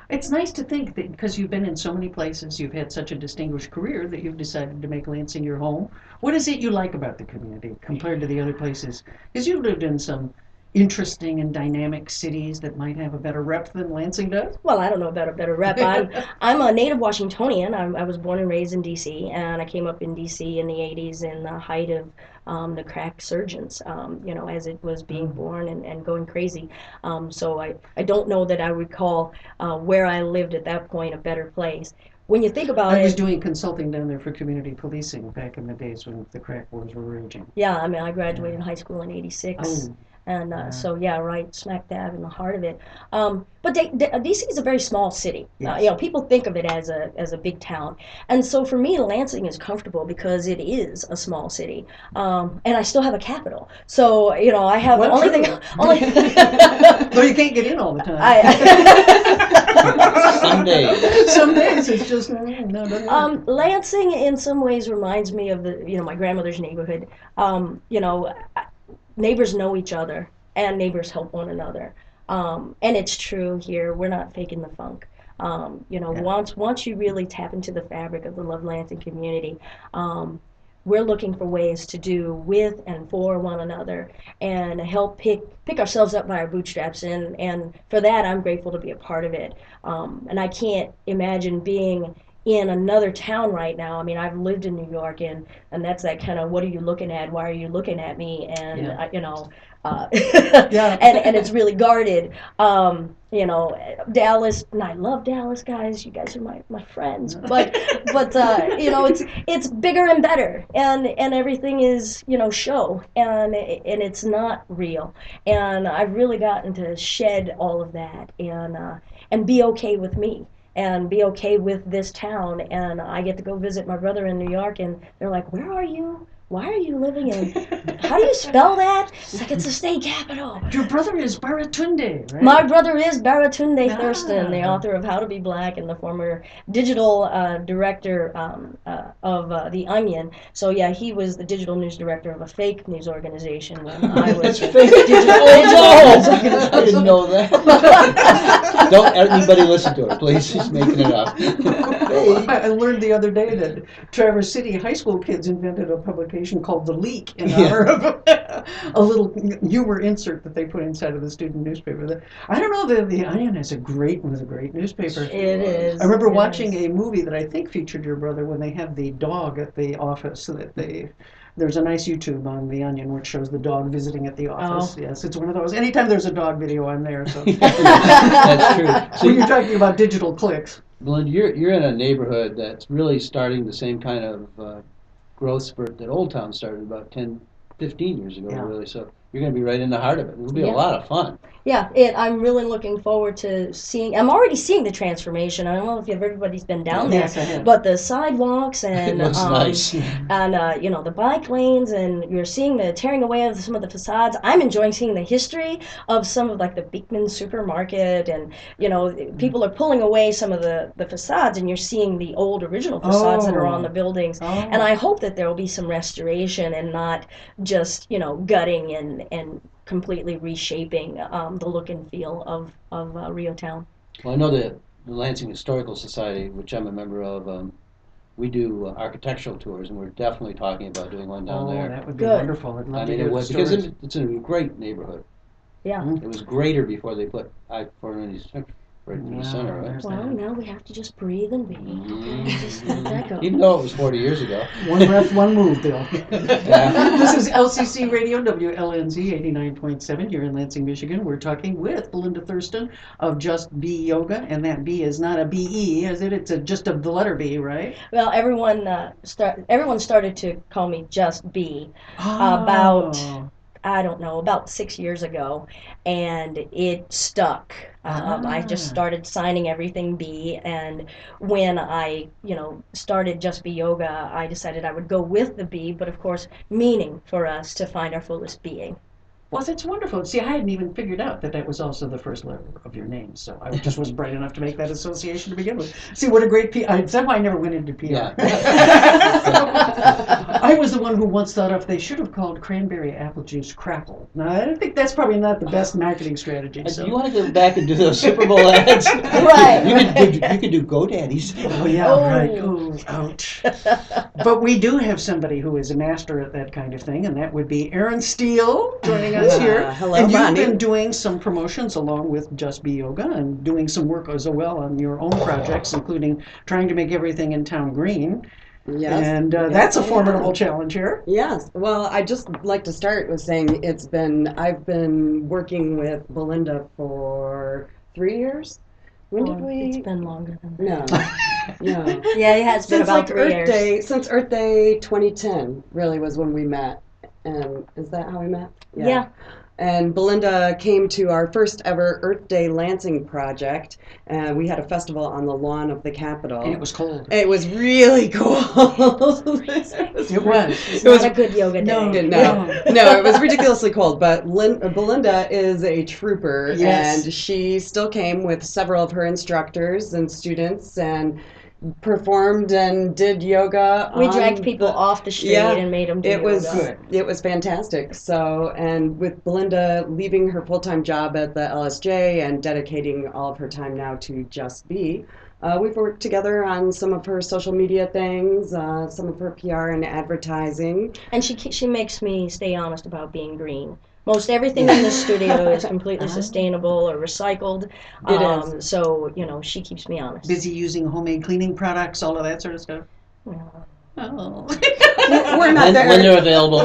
It's nice to think that because you've been in so many places, you've had such a distinguished career that you've decided to make Lansing your home. What is it you like about the community compared to the other places? Because you've lived in some interesting and dynamic cities that might have a better rep than Lansing does. Well, I don't know about a better rep. I'm a native Washingtonian. I was born and raised in D.C., and I came up in D.C. in the 80s in the height of the crack surgence, as it was being born and going crazy. So I don't know that I would call where I lived at that point a better place. When you think about I was it, doing consulting down there for community policing back in the days when the crack wars were raging. yeah, I mean, I graduated high school in '86. Oh, And yeah. so, yeah, right, smack dab in the heart of it. But DC is a very small city. Yes. People think of it as a big town, and so for me, Lansing is comfortable because it is a small city, and I still have a capital. So I have Well, only true. thing only. Though you can't get in all the time. Some days. Some days it's just no, doesn't work. Lansing, in some ways, reminds me of my grandmother's neighborhood. Neighbors know each other, and neighbors help one another. And it's true here. We're not faking the funk. Yeah. Once you really tap into the fabric of the Love Lansing community, we're looking for ways to do with and for one another and help pick ourselves up by our bootstraps. And for that, I'm grateful to be a part of it. And I can't imagine being in another town right now. I mean, I've lived in New York, and that's that kind of, what are you looking at? Why are you looking at me? And Yeah. you know, Yeah. and it's really guarded. You know, Dallas, and I love Dallas, guys. You guys are my friends. But you know, it's bigger and better, and everything is, you know, show, and it's not real. And I've really gotten to shed all of that, and be okay with me, and be okay with this town. And I get to go visit my brother in New York, and they're like, "Where are you? Why are you living in? How do you spell that?" It's like, it's the state capital. Your brother is Baratunde, right? My brother is Baratunde Thurston, the Ah. author of How to Be Black and the former digital director of The Onion. So yeah, he was the digital news director of a fake news organization when I was That's the fake. digital Oh, I didn't know that. Don't anybody listen to her, please. She's making it up. Fake. I learned the other day that Traverse City high school kids invented a publication called The Leak in Yeah. honor of a little humor insert that they put inside of the student newspaper. I don't know, the Onion was a great newspaper. It is. I remember it watching is. a movie that I think featured your brother when they had the dog at the office. There's a nice YouTube on The Onion which shows the dog visiting at the office. Oh. Yes, it's one of those. Anytime there's a dog video, I'm there. So That's true. So when you're talking about digital clicks. Belinda, you're in a neighborhood that's really starting the same kind of growth spurt that Old Town started about 10, 15 years ago, Yeah. really. So you're going to be right in the heart of it. It'll be Yeah. a lot of fun. Yeah, I'm really looking forward to seeing. I'm already seeing the transformation. I don't know if everybody's been down there, Yes, I have. but the sidewalks It and looks nice. and you know, the bike lanes, and you're seeing the tearing away of some of the facades. I'm enjoying seeing the history of some of, like, the Beekman supermarket, and you know, people are pulling away some of the facades, and you're seeing the old original facades that are on the buildings. Oh. And I hope that there will be some restoration and not just, you know, gutting and completely reshaping the look and feel of Rio Town. Well, I know that the Lansing Historical Society, which I'm a member of, we do architectural tours, and we're definitely talking about doing one down Oh, there. that would be Good. wonderful. I'd love I to mean, hear it the was because stories. it's a great neighborhood. Yeah. Mm. It was greater before they put I-496 right through the center, right? there's Well, that. now we have to just breathe and be. Okay, just let that go. Even though it was 40 years ago. One breath, one move, Bill. Yeah. This is LCC Radio, WLNZ 89.7 here in Lansing, Michigan. We're talking with Belinda Thurston of Just Be Yoga, and that B is not a B-E, is it? It's just of the letter B, right? Well, everyone started to call me Just B about, I don't know, about 6 years ago, and it stuck. I just Ah. started signing everything B, and when I, you know, started Just Be Yoga, I decided I would go with the B, but of course, meaning for us to find our fullest being. Well, that's wonderful. See, I hadn't even figured out that that was also the first letter of your name, so I just wasn't bright enough to make that association to begin with. See, what a great somehow I never went into PR. Yeah. I was the one who once thought if they should have called cranberry apple juice Crackle. Now, I think that's probably not the best marketing strategy. Do So. you want to go back and do those Super Bowl ads? Right, You could do GoDaddies. Oh, yeah, Oh. right. Oh, ouch. But we do have somebody who is a master at that kind of thing, and that would be Erin Steele joining us here. Hello, and you've Bonnie. been doing some promotions along with Just Be Yoga and doing some work as well on your own projects, including trying to make everything in town green. Yes. And Yes, that's a I formidable am. challenge here. Yes. Well, I just like to start with saying I've been working with Belinda for 3 years. When did we? It's been longer than that. No, no. Yeah, it has been Since about like 3 Earth years. Day, since Earth Day 2010 really was when we met. And is that how we met? Yeah. And Belinda came to our first ever Earth Day Lansing project. We had a festival on the lawn of the Capitol. And it was cold. It was really cool. It was. It's It was- not a good yoga day. No, it was ridiculously cold. But Belinda is a trooper, Yes. and she still came with several of her instructors and students and performed and did yoga. We on dragged people the- off the street Yeah, and made them do It was yoga. it was fantastic. So, and with Belinda leaving her full-time job at the LSJ and dedicating all of her time now to Just Be, we've worked together on some of her social media things, some of her PR and advertising. And she makes me stay honest about being green. Most everything in the studio is completely sustainable or recycled. It is. So, she keeps me honest. Busy using homemade cleaning products, all of that sort of stuff. Yeah. Oh. We're not there. When they're available.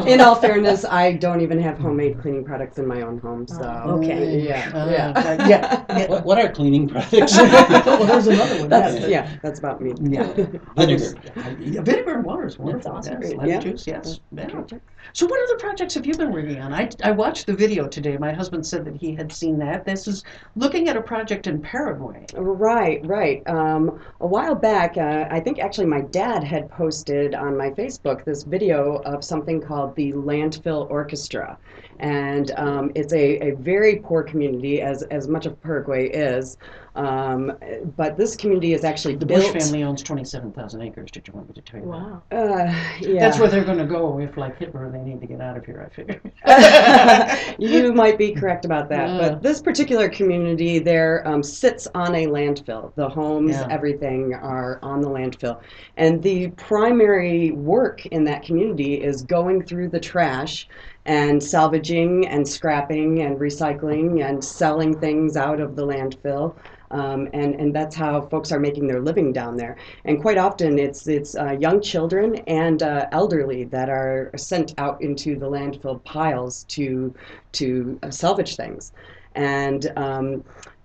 In all fairness, I don't even have homemade cleaning products in my own home, so Okay. yeah. What are cleaning products? Well, there's another one. That's about me. Yeah. Vinegar. Vinegar and water is wonderful. That's awesome. Yes. Lemon juice, yes. Yeah. So what other projects have you been working on? I watched the video today. My husband said that he had seen that. This is looking at a project in Paraguay. Right. A while back, I think actually my dad had posted on my Facebook this video of something called the Landfill Orchestra. And it's a very poor community, as much of Paraguay is. But this community is actually The built. Bush family owns 27,000 acres. Did you want me to tell you Wow. Yeah. That's where they're going to go if, like Hitler, they need to get out of here, I figure. You might be correct about that. Yeah. But this particular community there sits on a landfill. The homes, Yeah. everything are on the landfill. And the primary work in that community is going through the trash and salvaging and scrapping and recycling and selling things out of the landfill. And that's how folks are making their living down there. And quite often it's young children and elderly that are sent out into the landfill piles to salvage things. And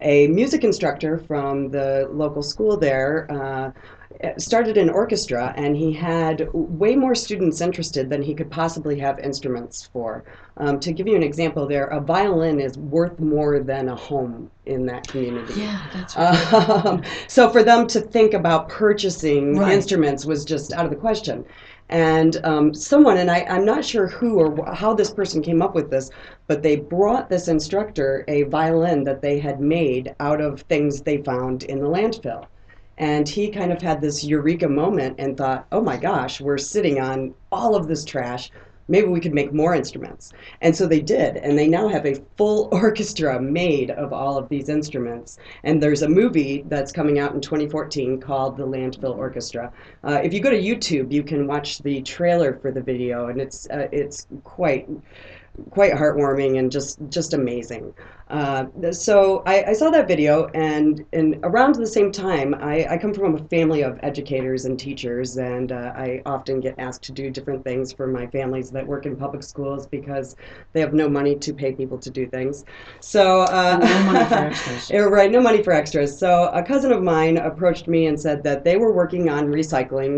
a music instructor from the local school there started an orchestra, and he had way more students interested than he could possibly have instruments for. To give you an example there, a violin is worth more than a home in that community. Yeah, that's right. So for them to think about purchasing Right. instruments was just out of the question. And someone, and I'm not sure who or how this person came up with this, but they brought this instructor a violin that they had made out of things they found in the landfill. And he kind of had this eureka moment and thought, oh my gosh, we're sitting on all of this trash. Maybe we could make more instruments. And so they did. And they now have a full orchestra made of all of these instruments. And there's a movie that's coming out in 2014 called The Landfill Orchestra. If you go to YouTube, you can watch the trailer for the video. And it's quite heartwarming and just amazing. So I saw that video, and around the same time, I come from a family of educators and teachers, and I often get asked to do different things for my families that work in public schools because they have no money to pay people to do things. So No money for extras. Right, no money for extras. So a cousin of mine approached me and said that they were working on recycling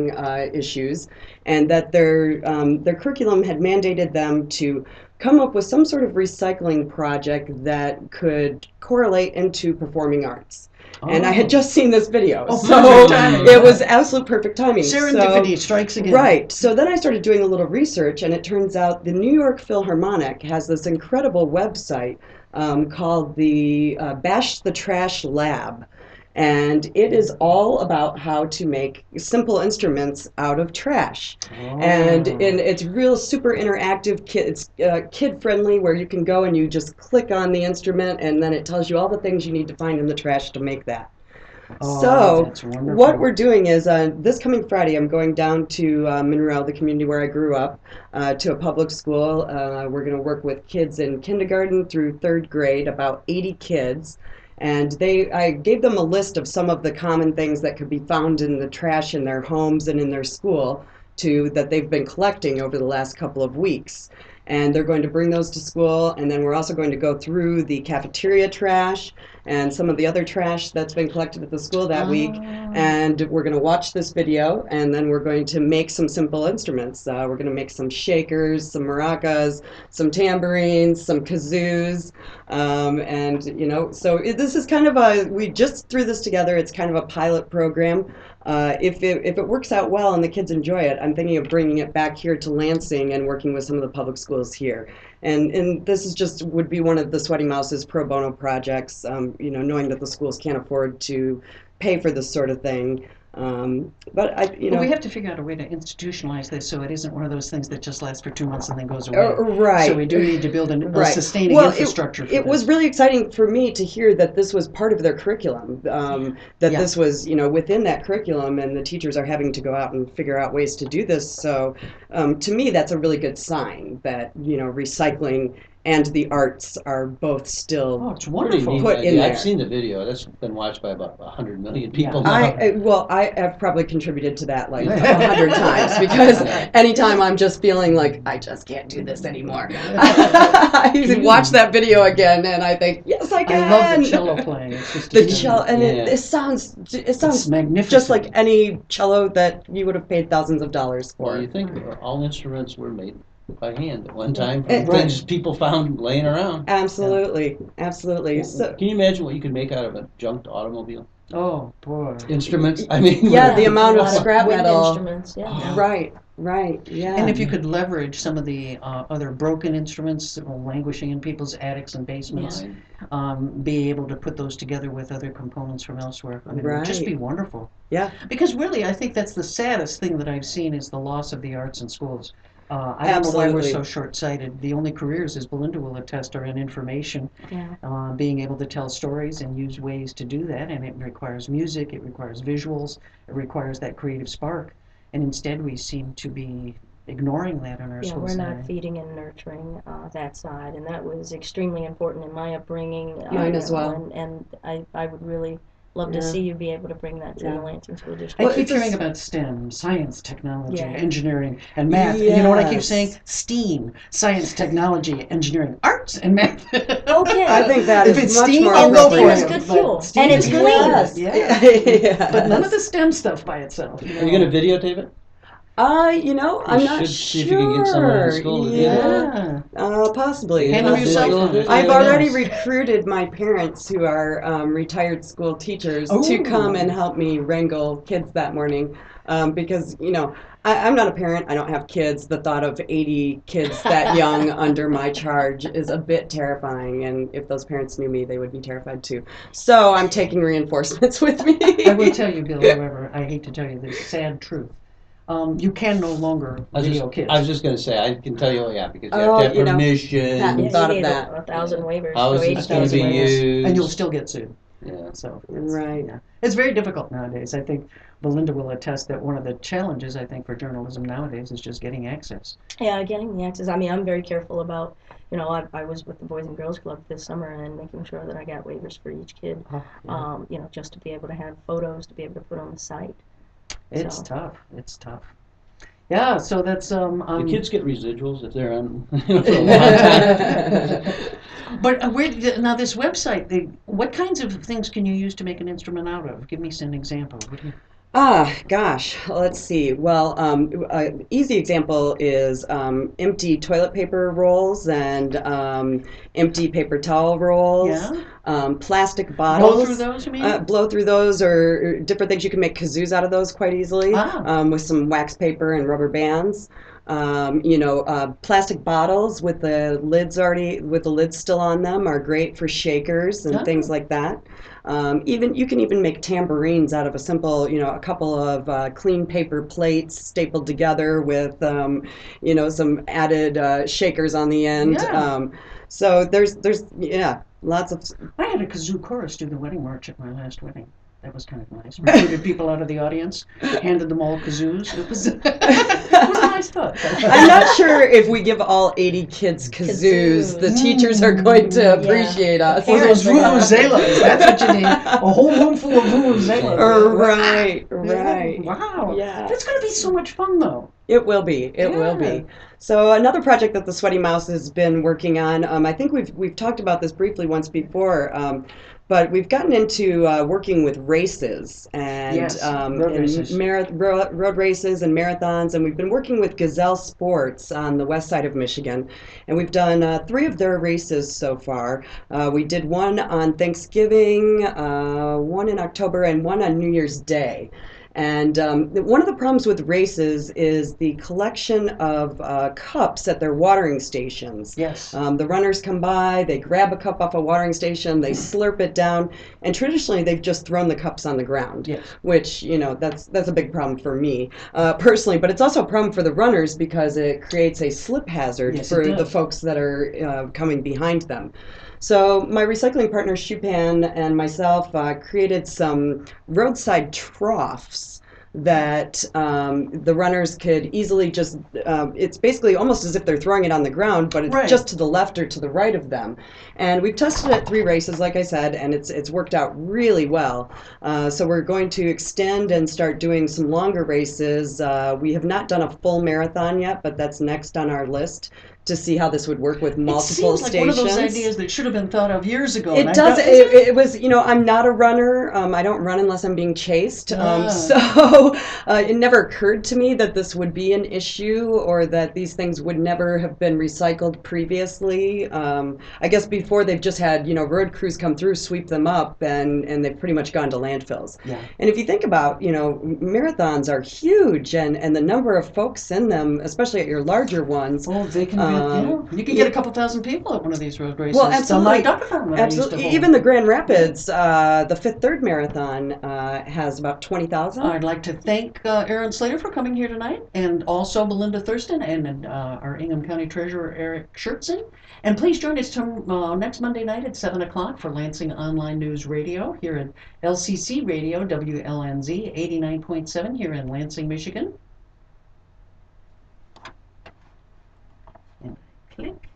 issues, and that their curriculum had mandated them to come up with some sort of recycling project that could correlate into performing arts. And I had just seen this video, Oh, so perfect timing. it was absolute perfect timing. Serendipity strikes again. Right. So then I started doing a little research, and it turns out the New York Philharmonic has this incredible website called the Bash the Trash Lab. And it is all about how to make simple instruments out of trash. And it's real super interactive. It's kid friendly, where you can go and you just click on the instrument, and then it tells you all the things you need to find in the trash to make that. So that's wonderful. what we're doing is this coming Friday, I'm going down to Monroe, the community where I grew up, to a public school. We're going to work with kids in kindergarten through third grade, about 80 kids. And I gave them a list of some of the common things that could be found in the trash in their homes and in their school that they've been collecting over the last couple of weeks. And they're going to bring those to school, and then we're also going to go through the cafeteria trash and some of the other trash that's been collected at the school that week. And we're going to watch this video, and then we're going to make some simple instruments. We're going to make some shakers, some maracas, some tambourines, some kazoos, and so this is kind of we just threw this together. It's kind of a pilot program. If it works out well and the kids enjoy it, I'm thinking of bringing it back here to Lansing and working with some of the public schools here. And this is would be one of the Sweaty Mouse's pro bono projects, knowing that the schools can't afford to pay for this sort of thing. But But we have to figure out a way to institutionalize this so it isn't one of those things that just lasts for 2 months and then goes away. right. So we do need to build a Right. sustaining Well, infrastructure for it this. was really exciting for me to hear that this was part of their curriculum, that Yeah. this was, within that curriculum, and the teachers are having to go out and figure out ways to do this. So, to me, that's a really good sign that, recycling and the arts are both Oh, still. it's Pretty wonderful. neat Put in idea. there. I've seen the video. That's been watched by about 100 million people Yeah. now. I have probably contributed to that like 100 times, because anytime I'm just feeling like I just can't do this anymore, I watch that video again and I think, yes, I can. I love the cello playing. It's just The amazing. cello, and Yeah. it sounds It's magnificent. just like any cello that you would have paid thousands of dollars for. Well, you think all instruments were made by hand at one time from Right. things people found laying around. Absolutely, absolutely. So, Can you imagine what you could make out of a junked automobile? Oh boy. Instruments? I mean, Yeah, the a amount of lot scrap wind metal. instruments, yeah. right, yeah. And if you could leverage some of the other broken instruments languishing in people's attics and basements, be able to put those together with other components from elsewhere, I mean, it would just Right. be wonderful. Yeah. Because really, I think that's the saddest thing that I've seen is the loss of the arts in schools. I don't know why we're Absolutely. so short-sighted. The only careers, as Belinda will attest, are in information, Yeah. being able to tell stories and use ways to do that. And it requires music, it requires visuals, it requires that creative spark. And instead, we seem to be ignoring that in our Yeah, schools we're not today. feeding and nurturing that side, and that was extremely important in my upbringing. Mine as well. And I would really love to Yeah. see you be able to bring that to Yeah. the Lansing School I District. Well, keep it's a hearing s- about STEM, science, technology, Yeah. engineering, and math. And you know what I keep Yes. saying? STEAM, science, technology, engineering, arts, and math. Okay. I think that If is it's much STEAM, more I'll go STEAM for is it. good But fuel, STEAM and is it's good clean. fuel, Yes. Yeah. Yes. But none of the STEM stuff by itself. Are you going to videotape it? I'm not should sure. see if you can get someone in the school to do Yeah. Yeah. Possibly. Hand them Possibly. your cell phone. I've Yeah. already recruited my parents, who are retired school teachers, to Ooh. come and help me wrangle kids that morning. Because, I'm not a parent. I don't have kids. The thought of 80 kids that young under my charge is a bit terrifying. And if those parents knew me, they would be terrified too. So I'm taking reinforcements with me. I will tell you, Bill, however, I hate to tell you this sad truth. You can no longer video kids. I was just going to say, I can tell you, because you Oh, have to you have know, permission. patent- Yeah, thought you of need that. 1,000 waivers. How is so this going to 80,000 be waivers. used? And you'll still get sued. Yeah. So Right. yeah. It's very difficult nowadays. I think Belinda will attest that one of the challenges, I think, for journalism nowadays is just getting access. Yeah, getting the access. I mean, I'm very careful about, I was with the Boys and Girls Club this summer and making sure that I got waivers for each kid, just to be able to have photos to be able to put on the site. It's So. tough. It's tough. Yeah, so that's The kids get residuals if they're on for a long time. But now this website, what kinds of things can you use to make an instrument out of? Give me an example. What do you... Gosh, let's see. Well, easy example is empty toilet paper rolls and empty paper towel rolls. Yeah. Plastic bottles. Blow through those, you mean? Blow through those, or different things. You can make kazoos out of those quite easily, Ah. with some wax paper and rubber bands. Plastic bottles with the lids still on them are great for shakers and Ah. things like that. You can even make tambourines out of a simple, a couple of clean paper plates stapled together with, some added shakers on the end. Yeah. So there's lots of. I had a kazoo chorus do the wedding march at my last wedding. That was kind of nice. Recruited people out of the audience, handed them all kazoos. It was a nice thought. I'm not sure if we give all 80 kids kazoos, the teachers are going to appreciate us. Or those vuvuzelas. That's what you need. A whole room full of vuvuzelas. Right. Wow. Yeah. That's going to be so much fun, though. It will be. It will be. So another project that the Sweaty Mouse has been working on, I think we've talked about this briefly once before, but we've gotten into working with races and Yes, road races. road races and marathons, and we've been working with Gazelle Sports on the west side of Michigan, and we've done 3 of their races so far. We did one on Thanksgiving, one in October, and one on New Year's Day. And one of the problems with races is the collection of cups at their watering stations. Yes. The runners come by, they grab a cup off a watering station, they slurp it down, and traditionally they've just thrown the cups on the ground. Yes. Which, that's a big problem for me personally, but it's also a problem for the runners because it creates a slip hazard Yes, for it the does. folks that are coming behind them. So my recycling partner Shupan and myself created some roadside troughs that the runners could easily just, it's basically almost as if they're throwing it on the ground, but it's Right. just to the left or to the right of them. And we've tested it at 3 races, like I said, and it's worked out really well. So we're going to extend and start doing some longer races. We have not done a full marathon yet, but that's next on our list to see how this would work with multiple It seems like stations. one of those ideas that should have been thought of years ago. It and does. I thought, It was, I'm not a runner. I don't run unless I'm being chased. Ah. So it never occurred to me that this would be an issue or that these things would never have been recycled previously. I guess before they've just had, road crews come through, sweep them up, and they've pretty much gone to landfills. Yeah. And if you think about, marathons are huge, and the number of folks in them, especially at your larger ones. Oh, they can be, you can get a couple thousand people at one of these road races. Well, absolutely. My Dr. Farm that I used to Absolutely. hold. Even the Grand Rapids, the Fifth Third Marathon has about 20,000. I'd like to thank Aaron Slater for coming here tonight, and also Belinda Thurston and our Ingham County Treasurer Eric Schertzen. And please join us next Monday night at 7 o'clock for Lansing Online News Radio here at LCC Radio, WLNZ 89.7 here in Lansing, Michigan. And I click.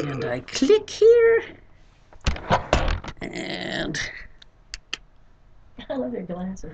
And I click here. And I love your glasses.